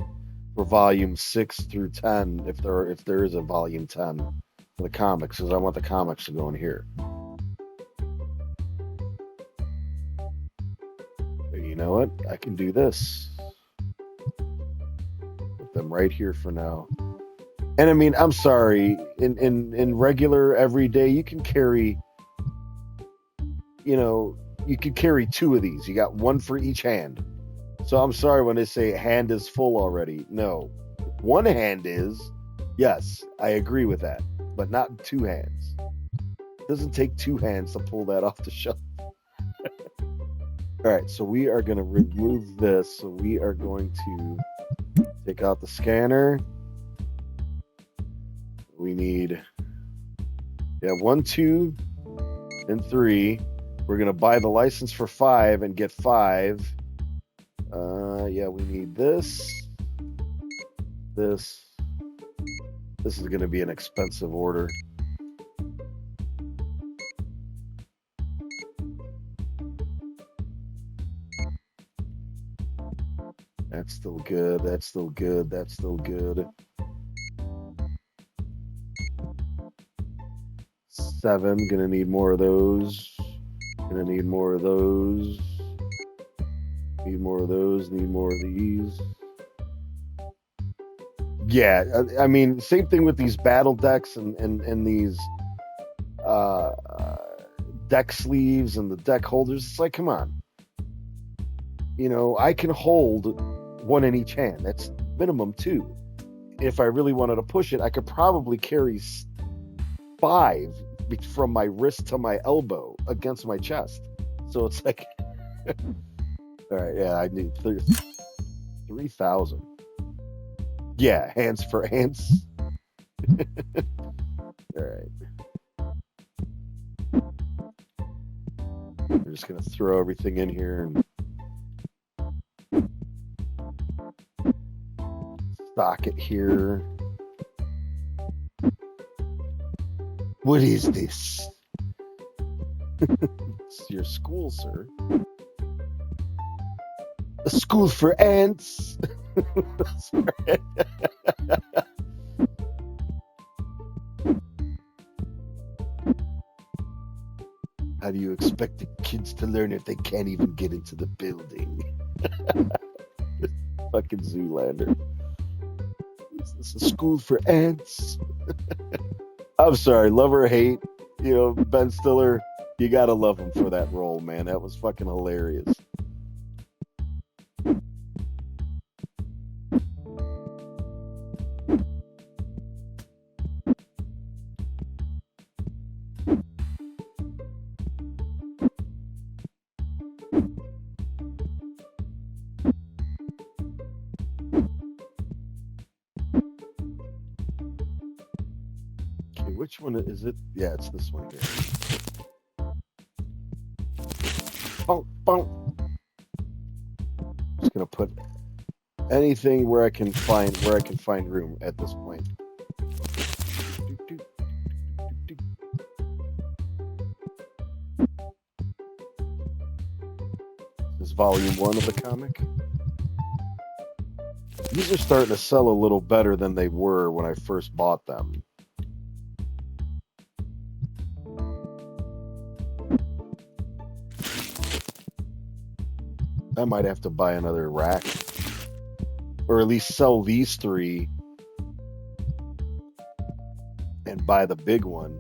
A: for volume 6 through 10, if there is a volume 10 for the comics, because I want the comics to go in here. But you know what? I can do this. Put them right here for now. And I mean, I'm sorry, in regular everyday, you can carry, you could carry 2 of these. You got 1 for each hand. So I'm sorry when they say hand is full already. No, 1 hand is. Yes, I agree with that, but not 2 hands. It doesn't take 2 hands to pull that off the shelf. All right, so we are going to remove this. So we are going to take out the scanner. We need 1, 2, and 3. We're going to buy the license for 5 and get 5. We need this. This is going to be an expensive order. That's still good. That's still good. That's still good. 7, gonna need more of those. Gonna need more of those. Need more of those. Need more of these. Yeah, I mean, same thing with these battle decks and these deck sleeves and the deck holders. It's like, come on. I can hold 1 in each hand. That's minimum 2. If I really wanted to push it, I could probably carry 5 from my wrist to my elbow against my chest. So it's like, all right, yeah, I need 3,000. Yeah, hands for hands. All right. I'm just gonna throw everything in here and stock it here. What is this? It's your school, sir. A school for ants. How do you expect the kids to learn if they can't even get into the building? Fucking Zoolander. Is this a school for ants? I'm sorry, love or hate, Ben Stiller, you gotta love him for that role, man. That was fucking hilarious. Which one is it? Yeah, it's this one here. Bonk, bonk. Just gonna put anything where I can find room at this point. is volume 1 of the comic. These are starting to sell a little better than they were when I first bought them. I might have to buy another rack. Or at least sell these 3 and buy the big one.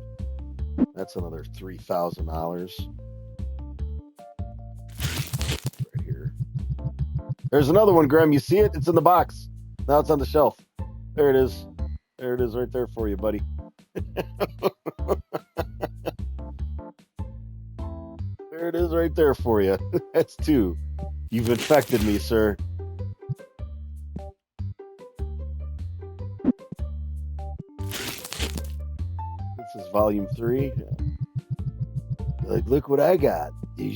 A: That's another $3,000. Right here. There's another one, Graham. You see it? It's in the box. Now it's on the shelf. There it is. There it is right there for you, buddy. There it is right there for you. That's 2. You've infected me, sir. This is volume 3. Like, look what I got. Did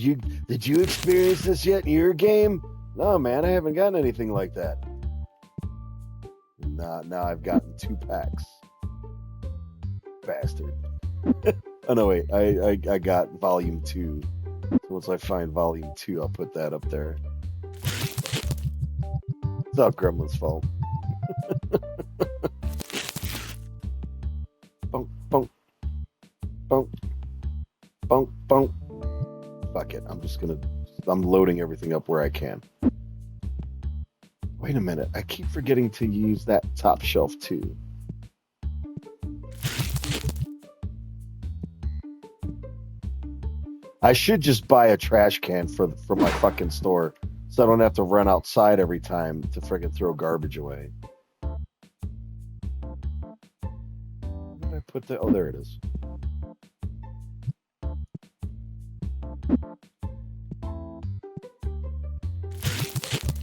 A: you experience this yet in your game? No, man, I haven't gotten anything like that. Now I've gotten 2 packs. Bastard. Oh no, wait. I got volume 2. So once I find volume 2, I'll put that up there. It's not Gremlin's fault. Bonk, bonk. Bonk. Bonk, bonk. Fuck it. I'm loading everything up where I can. Wait a minute. I keep forgetting to use that top shelf too. I should just buy a trash can for my fucking store so I don't have to run outside every time to friggin' throw garbage away. Where did I put the... Oh, there it is.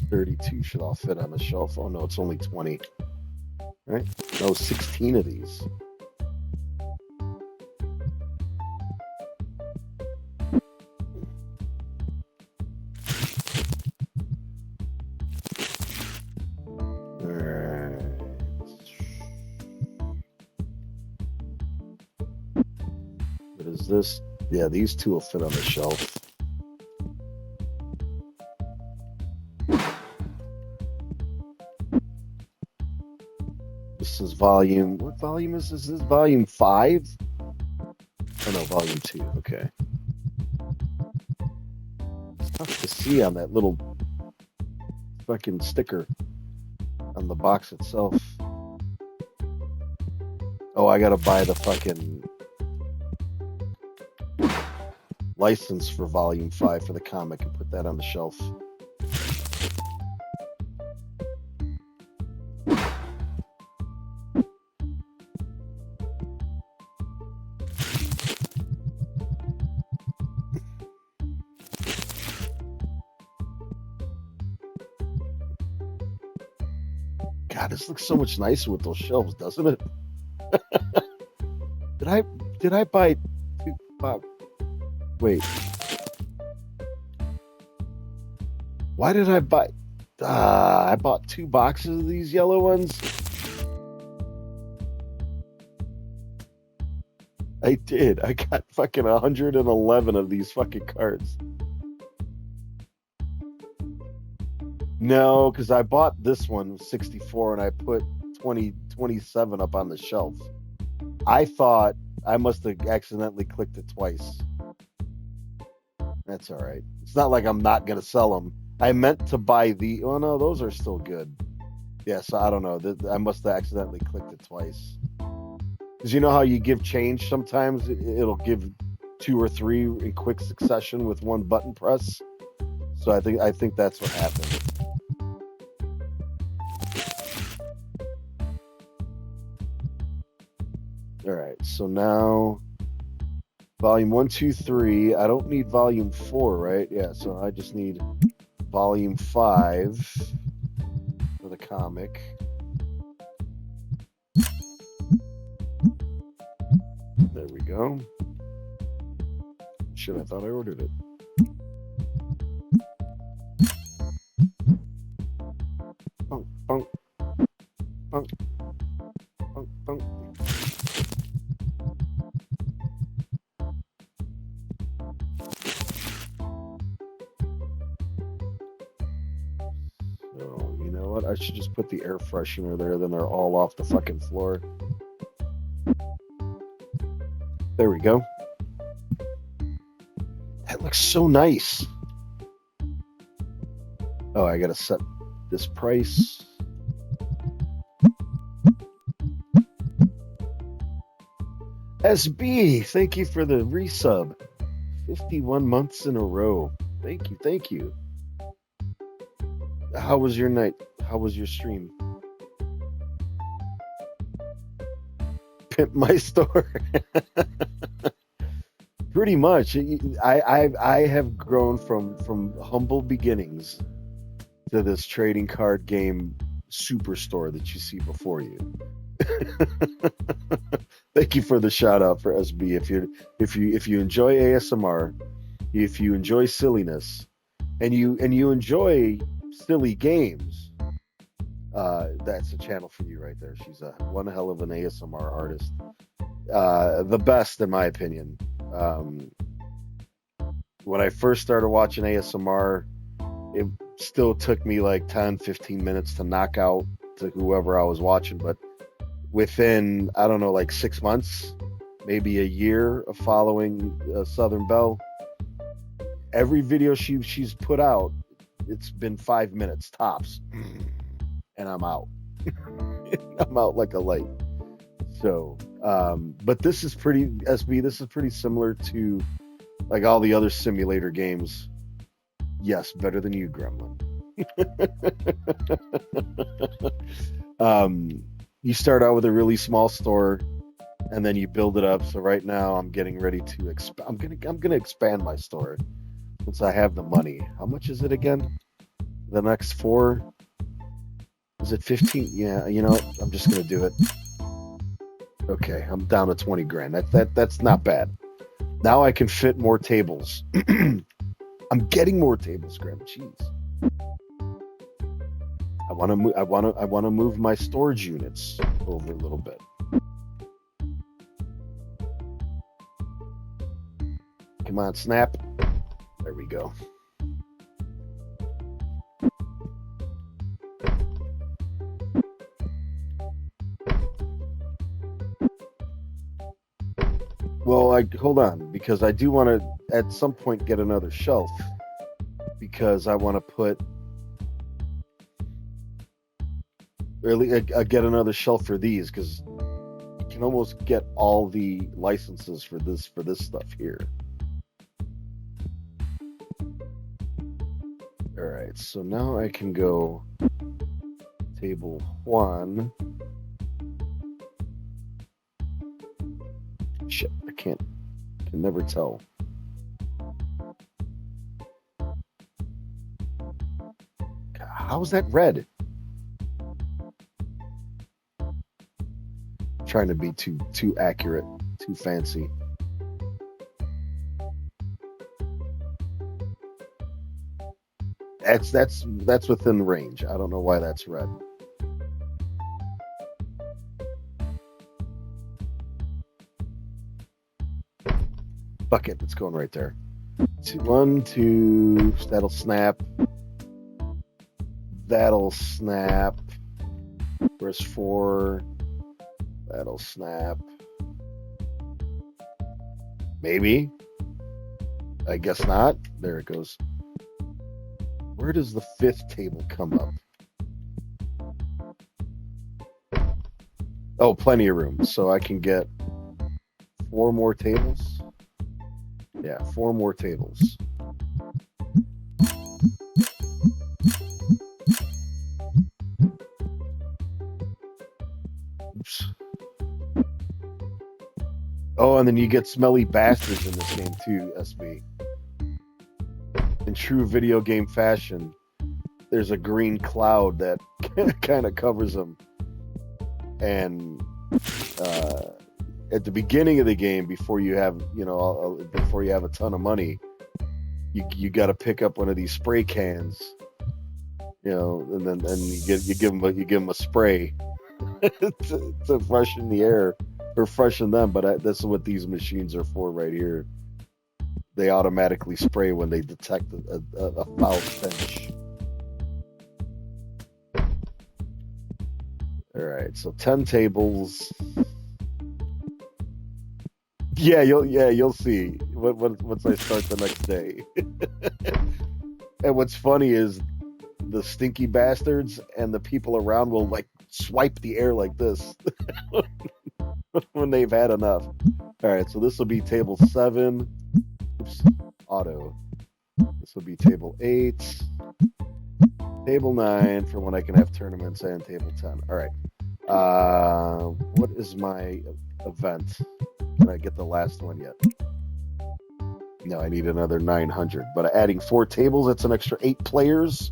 A: $32 should all fit on the shelf. Oh no, it's only 20. Right? No, 16 of these. What is this? Yeah, these 2 will fit on the shelf. This is volume... What volume is this? Is this volume 5? Oh no, volume 2. Okay. It's tough to see on that little fucking sticker on the box itself. Oh, I gotta buy the fucking license for volume 5 for the comic and put that on the shelf. God, this looks so much nicer with those shelves, doesn't it? Did I buy 2? Wait. Why did I buy... I bought 2 boxes of these yellow ones. I did. I got fucking 111 of these fucking cards. No, because I bought this one, 64, and I put 27 up on the shelf. I thought I must have accidentally clicked it twice. That's all right. It's not like I'm not going to sell them. I meant to buy the... Oh, no, those are still good. Yeah, so I don't know. I must have accidentally clicked it twice. Because you know how you give change sometimes? It'll give 2 or 3 in quick succession with one button press. So I think that's what happened. All right, so now volume 1, 2, 3. I don't need volume 4, right? Yeah, so I just need volume 5 for the comic. There we go. Shit, I thought I ordered it. Bunk, bunk, bunk, bunk, bunk. what? I should just put the air freshener there, then they're all off the fucking floor. There we go. That looks so nice. Oh, I gotta set this price. SB, thank you for the resub. 51 months in a row. Thank you, thank you. How was your night? How was your stream? Pimp my store. Pretty much. I have grown from humble beginnings to this trading card game superstore that you see before you. Thank you for the shout out for SB. If you enjoy ASMR, if you enjoy silliness, and you enjoy silly games, that's a channel for you right there. She's one hell of an ASMR artist, the best in my opinion. When I first started watching ASMR, it still took me like 10-15 minutes to knock out to whoever I was watching, but within, I don't know, like 6 months, maybe a year of following Southern Belle, every video she's put out, it's been 5 minutes tops, and I'm out. I'm out like a light. So, but this is pretty, SB, this is pretty similar to like all the other simulator games. Yes, better than you, Gremlin. You start out with a really small store, and then you build it up. So right now, I'm getting ready to I'm gonna expand my store since I have the money. How much is it again? The next 4? Is it 15? Yeah, you know what? I'm just gonna do it. Okay, I'm down to 20 grand. That's not bad. Now I can fit more tables. I'm getting more tables, Graham. Jeez. I want to move my storage units over a little bit. Come on, snap. There we go. Well, hold on, because I do want to at some point get another shelf, because I want to put really get another shelf for these, because you can almost get all the licenses for this stuff here. All right, so now I can go table 1. Shit, I can never tell. How's that red? I'm trying to be too accurate, too fancy. That's within range. I don't know why that's red. Fuck it, it's going right there. 1, 2, that'll snap. That'll snap. Where's 4? That'll snap. Maybe. I guess not. There it goes. Where does the 5th table come up? Oh, plenty of room. So I can get 4 more tables. Yeah, 4 more tables. Oops. Oh, and then you get smelly bastards in this game too, SB. In true video game fashion, there's a green cloud that kind of covers them. And at the beginning of the game, before you have a ton of money, you got to pick up one of these spray cans, and you give them a spray to freshen the air or freshen them. But that's what these machines are for right here. They automatically spray when they detect a foul stench. All right, so 10 tables. Yeah, you'll see once I start the next day. And what's funny is the stinky bastards and the people around will like swipe the air like this when they've had enough. All right, so this will be table 7. Oops, auto. This will be table 8. Table 9 for when I can have tournaments, and table 10. All right. What is my event? Can I get the last one yet? No, I need another 900. But adding 4 tables, that's an extra 8 players.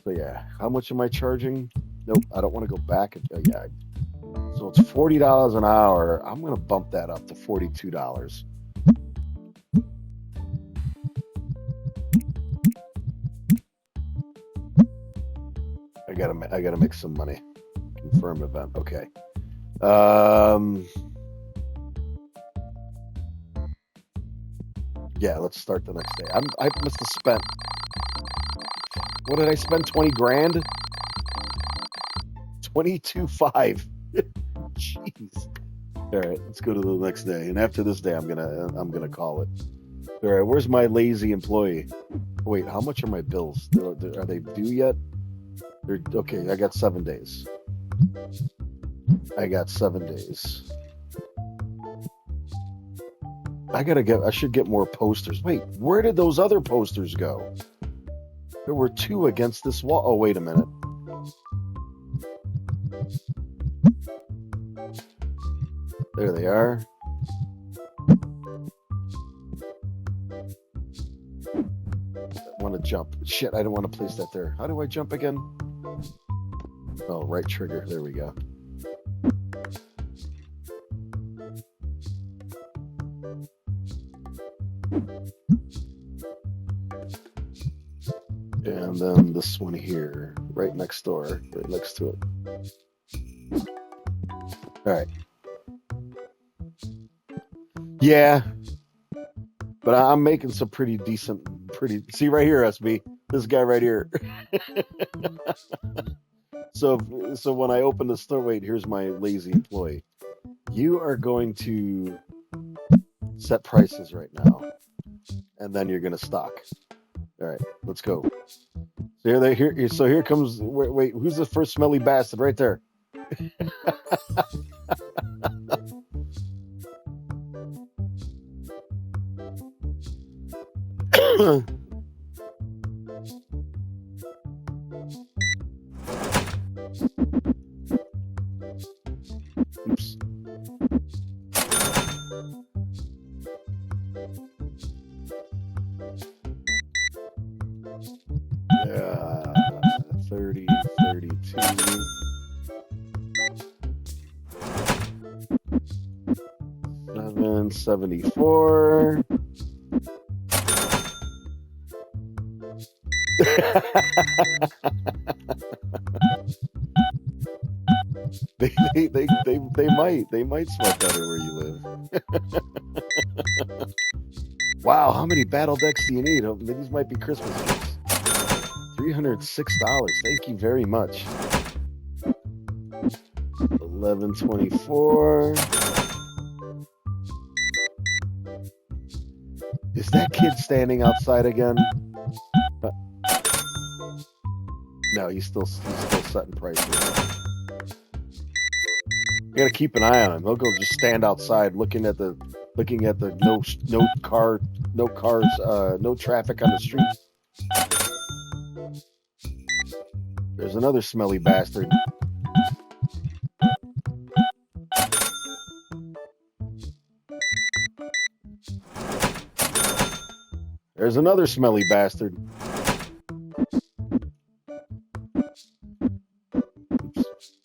A: So yeah, how much am I charging? Nope, I don't want to go back. Yeah, so it's $40 an hour. I'm gonna bump that up to $42. I gotta make some money. Confirm event. Okay. Yeah, let's start the next day. I must have spent. What did I spend? 20 grand? 22.5. Jeez. All right, let's go to the next day. And after this day, I'm gonna call it. All right, where's my lazy employee? Wait, how much are my bills? Are they due yet? Okay, I got 7 days. I got 7 days. I should get more posters. Wait, where did those other posters go? There were 2 against this wall. Oh, wait a minute. There they are. I want to jump. Shit, I don't want to place that there. How do I jump again? Oh, right trigger. There we go. And then this one here, right next door, right next to it. All right. Yeah, but I'm making some pretty decent, see right here, SB, this guy right here. So when I open the store, wait, here's my lazy employee. You are going to set prices right now, and then you're going to stock. All right, let's go. So here comes, wait, who's the first smelly bastard right there? Oops. Yeah, 30, 32. 774. they might smell better where you live. Wow, how many battle decks do you need? These might be Christmas gifts. $306. Thank you very much. 1124. Is that kid standing outside again? No, he's still setting prices. You gotta keep an eye on him. He'll go just stand outside looking at the no traffic on the street. There's another smelly bastard. There's another smelly bastard. Oops.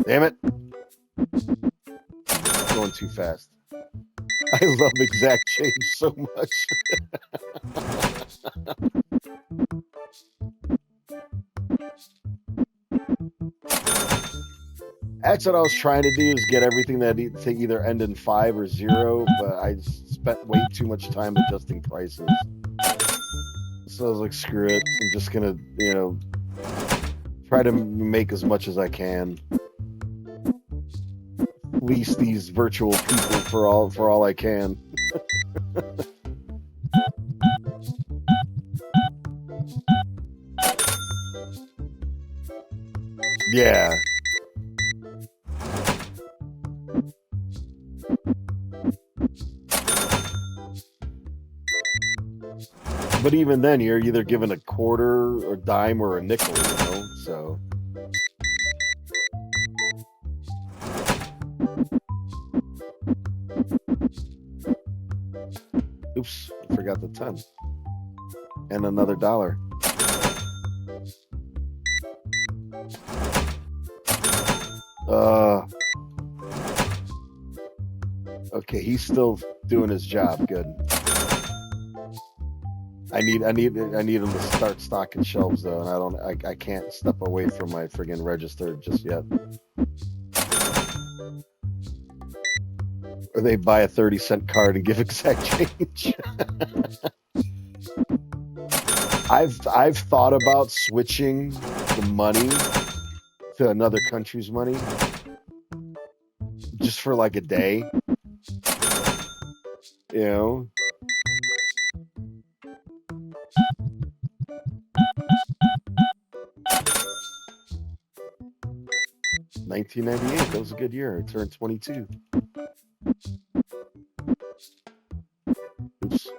A: Damn it. Going too fast. I love exact change so much. That's what I was trying to do, is get everything that to either end in 5 or 0, but I spent way too much time adjusting prices. So I was like, screw it. I'm just gonna, try to make as much as I can. fleece these virtual people for all I can. Yeah. But even then, you're either given a quarter, a dime, or a nickel, So. Oops, I forgot the 10. And another $1. Okay, he's still doing his job. Good. I need him to start stocking shelves though, and I can't step away from my friggin' register just yet. Or they buy a 30-cent card and give exact change. I've thought about switching the money to another country's money just for like a day. 1998, that was a good year. I turned 22. Oops.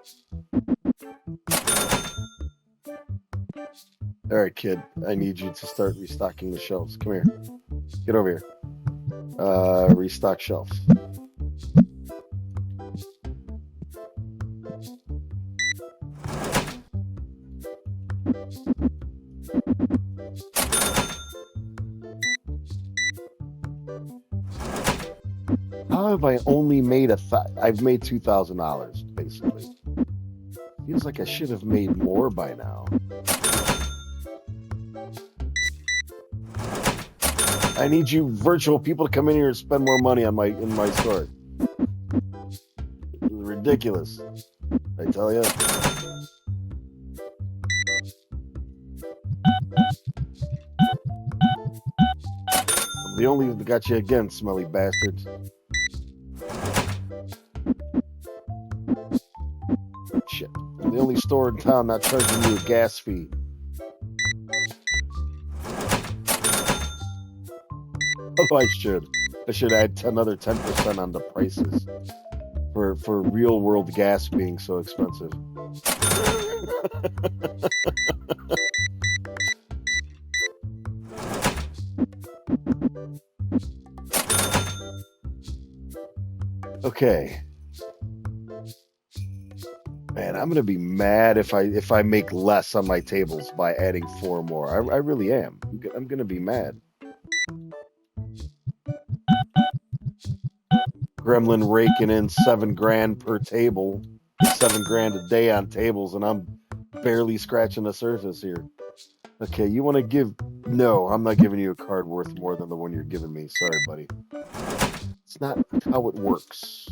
A: All right, kid. I need you to start restocking the shelves. Come here. Get over here. Restock shelves. How have I only made I've made $2,000 basically. Feels like I should have made more by now. I need you virtual people to come in here and spend more money on in my store. It's ridiculous. I tell you. The only got you again, smelly bastards. Shit. I'm the only store in town not charging you a gas fee. Oh, I should add another 10% on the prices for real world gas being so expensive. Okay. Man, I'm gonna be mad if I make less on my tables by adding 4 more. I really am. I'm gonna be mad. Gremlin raking in $7,000 per table, $7,000 a day on tables, and I'm barely scratching the surface here. Okay, you want to give? No, I'm not giving you a card worth more than the one you're giving me. Sorry, buddy. It's not how it works.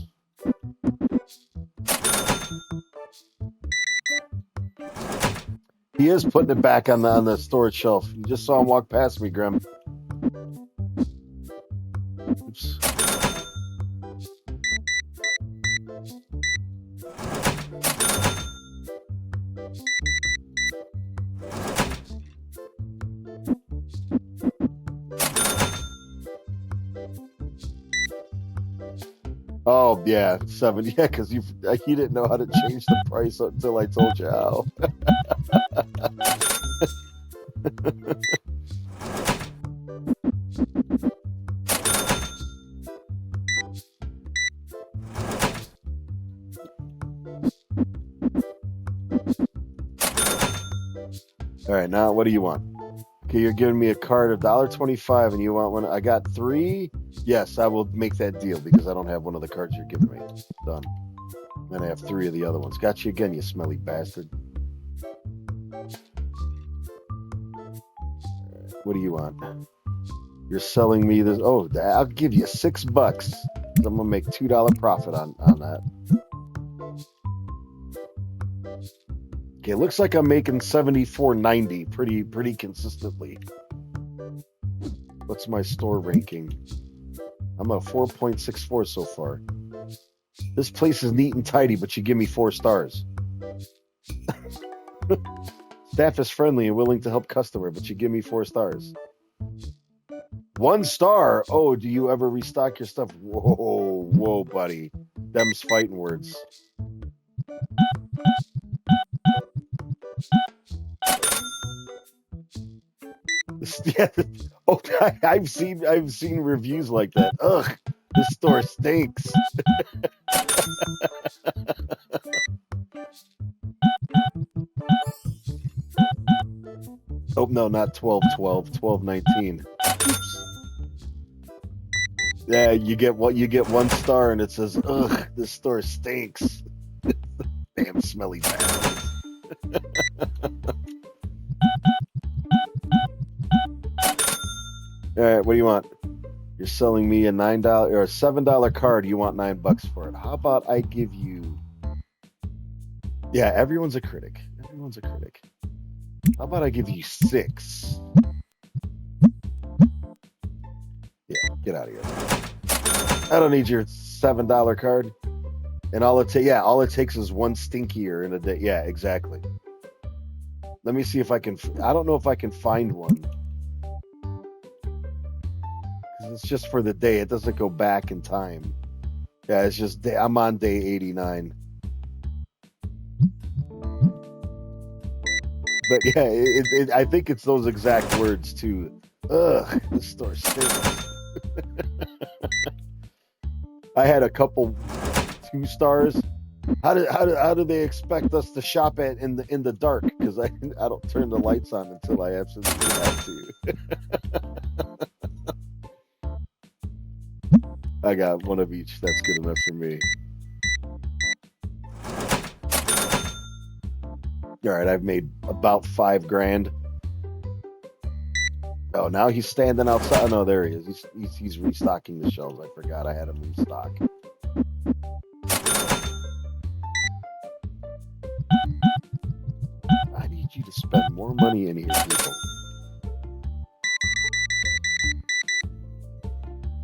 A: He is putting it back on the storage shelf. You just saw him walk past me, Grem. Oops. Oh yeah, 7. Yeah, because you didn't know how to change the price until I told you how. All right, now what do you want? Okay, you're giving me a card of $1.25, and you want one. I got 3. Yes, I will make that deal because I don't have one of the cards you're giving me. Done. And I have 3 of the other ones. Got you again, you smelly bastard. What do you want? You're selling me this. Oh, I'll give you $6. I'm gonna make $2 profit on that. Okay, it looks like I'm making $74.90 pretty consistently. What's my store ranking? I'm a 4.64 so far. This place is neat and tidy, but you give me 4 stars. Staff is friendly and willing to help customer, but you give me 4 stars. 1 star. Oh, do you ever restock your stuff? Whoa, buddy. Them's fighting words. Yeah. Oh, I've seen reviews like that. Ugh, this store stinks. Oh no, not 12-12, 12-19. Oops. Yeah, you get 1 star and it says, ugh, this store stinks. Damn smelly bastards. All right, what do you want? You're selling me a $9 or a $7 card. You want $9 for it. How about I give you? Yeah, everyone's a critic. Everyone's a critic. How about I give you 6? Yeah, get out of here. I don't need your $7 card. And all it takes is 1 stinkier in a day. Yeah, exactly. Let me see if I can. I don't know if I can find one. It's just for the day. It doesn't go back in time. Yeah, it's just I'm on day 89. But yeah, I think it's those exact words too. Ugh, this store stinks. I had a couple 2 stars. How do they expect us to shop at in the dark? Because I don't turn the lights on until I absolutely have to. I got 1 of each. That's good enough for me. All right, I've made about $5,000. Oh, now he's standing outside. Oh, no, there he is. He's restocking the shelves. I forgot I had him restock. I need you to spend more money in here, people.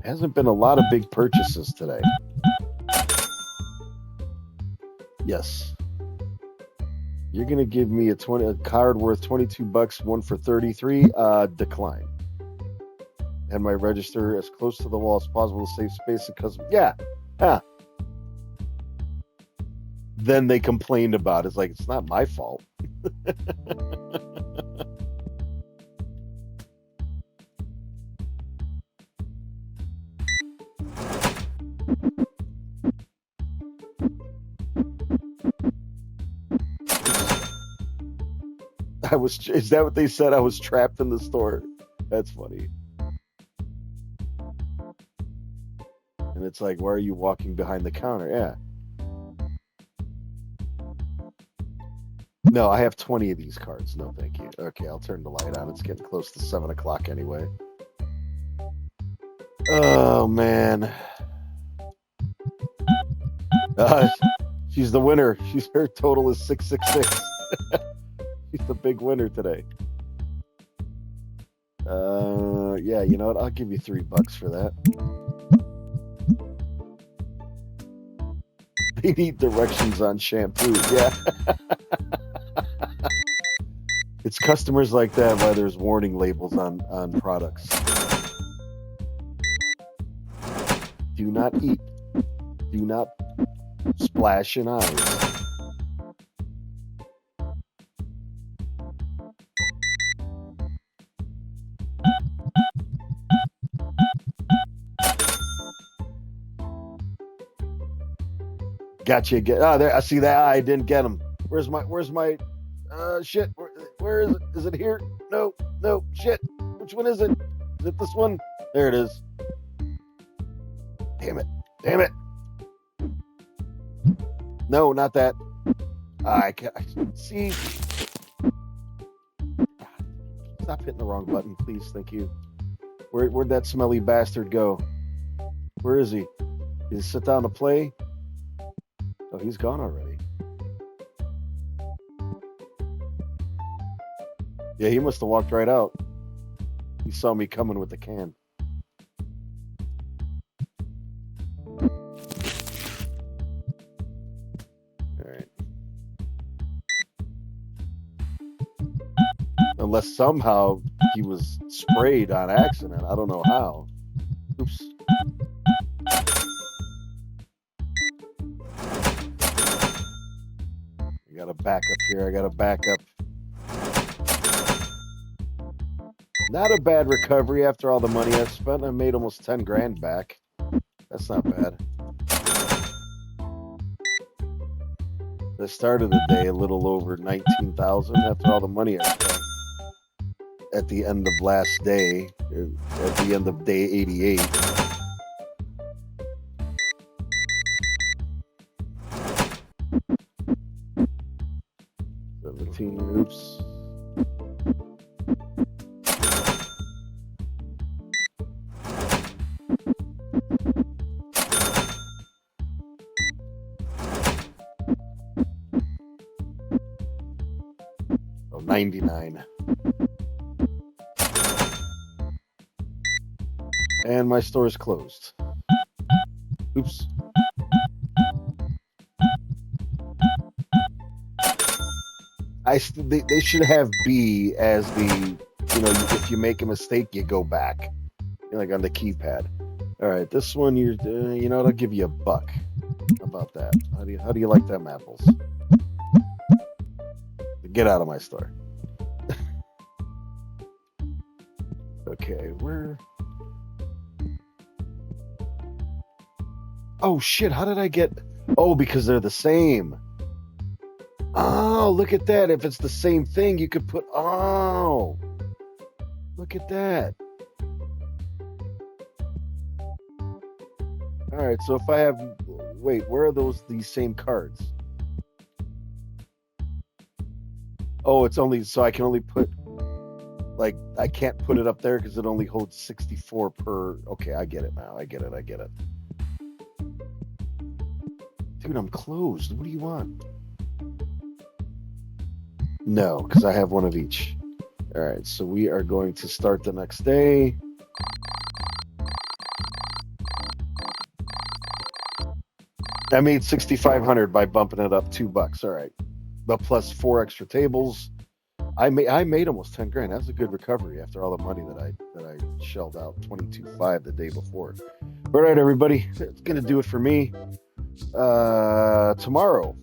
A: Hasn't been a lot of big purchases today. Yes. You're gonna give me a card worth $22, 1 for 33. Decline. And my register as close to the wall as possible to save space because Then they complained about it. It's like it's not my fault. Is that what they said? I was trapped in the store. That's funny. And it's like, why are you walking behind the counter? Yeah. No, I have 20 of these cards. No, thank you. Okay, I'll turn the light on. It's getting close to 7 o'clock anyway. Oh, man. She's the winner. Her total is 666. She's the big winner today. Yeah, you know what? I'll give you $3 for that. They need directions on shampoo. Yeah. It's customers like that why there's warning labels on products. Do not eat. Do not splash in eyes. Gotcha. There. I see that. I didn't get him. Where's my shit? Where is it? Is it here? No. Shit. Which one is it? Is it this one? There it is. Damn it. No, not that. I can't see. Stop hitting the wrong button, please. Thank you. Where'd that smelly bastard go? Where is he? Did he sit down to play? Oh, he's gone already. Yeah, he must have walked right out. He saw me coming with the can. unless somehow he was sprayed on accident. I don't know how. Oops. I got to back up here. I got to back up. Not a bad recovery after all the money I've spent. I made almost 10 grand back. That's not bad. The start of the day, a little over 19,000 after all the money I spent. At the end of last day, at the end of day 88. Oops. Oh, 99. And my store is closed. Oops. They should have B as the, if you make a mistake, you go back, like on the keypad. All right, this one I'll give you $1. How about that? How do you like them apples? Get out of my store. Okay, where? Oh shit! How did I get? Oh, because they're the same. Oh, look at that. If it's the same thing, you could put, oh, look at that. All right, so if I have, wait, where are these same cards? Oh, it's only, so I can only put, like, I can't put it up there because it only holds 64 per, okay, I get it now. I get it. Dude, I'm closed. What do you want? No, because I have one of each. All right, so we are going to start the next day. I made 6,500 by bumping it up $2. All right, but plus 4 extra tables. I made almost 10 grand. That's a good recovery after all the money that I shelled out. 22.5 the day before. All right, everybody, that's gonna do it for me. Tomorrow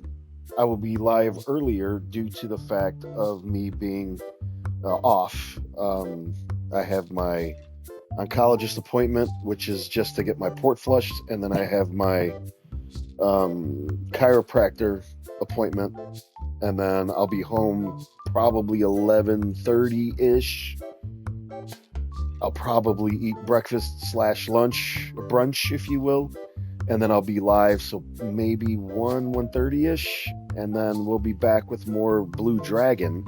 A: I will be live earlier due to the fact of me being off. I have my oncologist appointment, which is just to get my port flushed, and then I have my chiropractor appointment, and then I'll be home probably 11:30-ish. I'll probably eat breakfast / lunch, brunch, if you will, and then I'll be live, so maybe 1:30-ish, and then we'll be back with more Blue Dragon.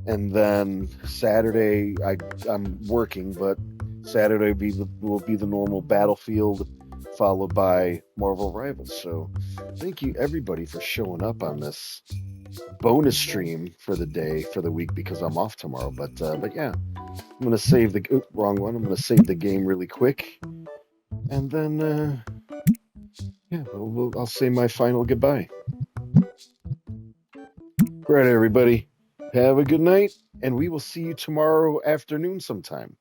A: And then Saturday, I'm working, but Saturday will be the normal Battlefield, followed by Marvel Rivals. So thank you, everybody, for showing up on this bonus stream for the week, because I'm off tomorrow. But yeah, I'm going to save wrong one. I'm going to save the game really quick. And then, yeah, I'll say my final goodbye. All right, everybody. Have a good night, and we will see you tomorrow afternoon sometime.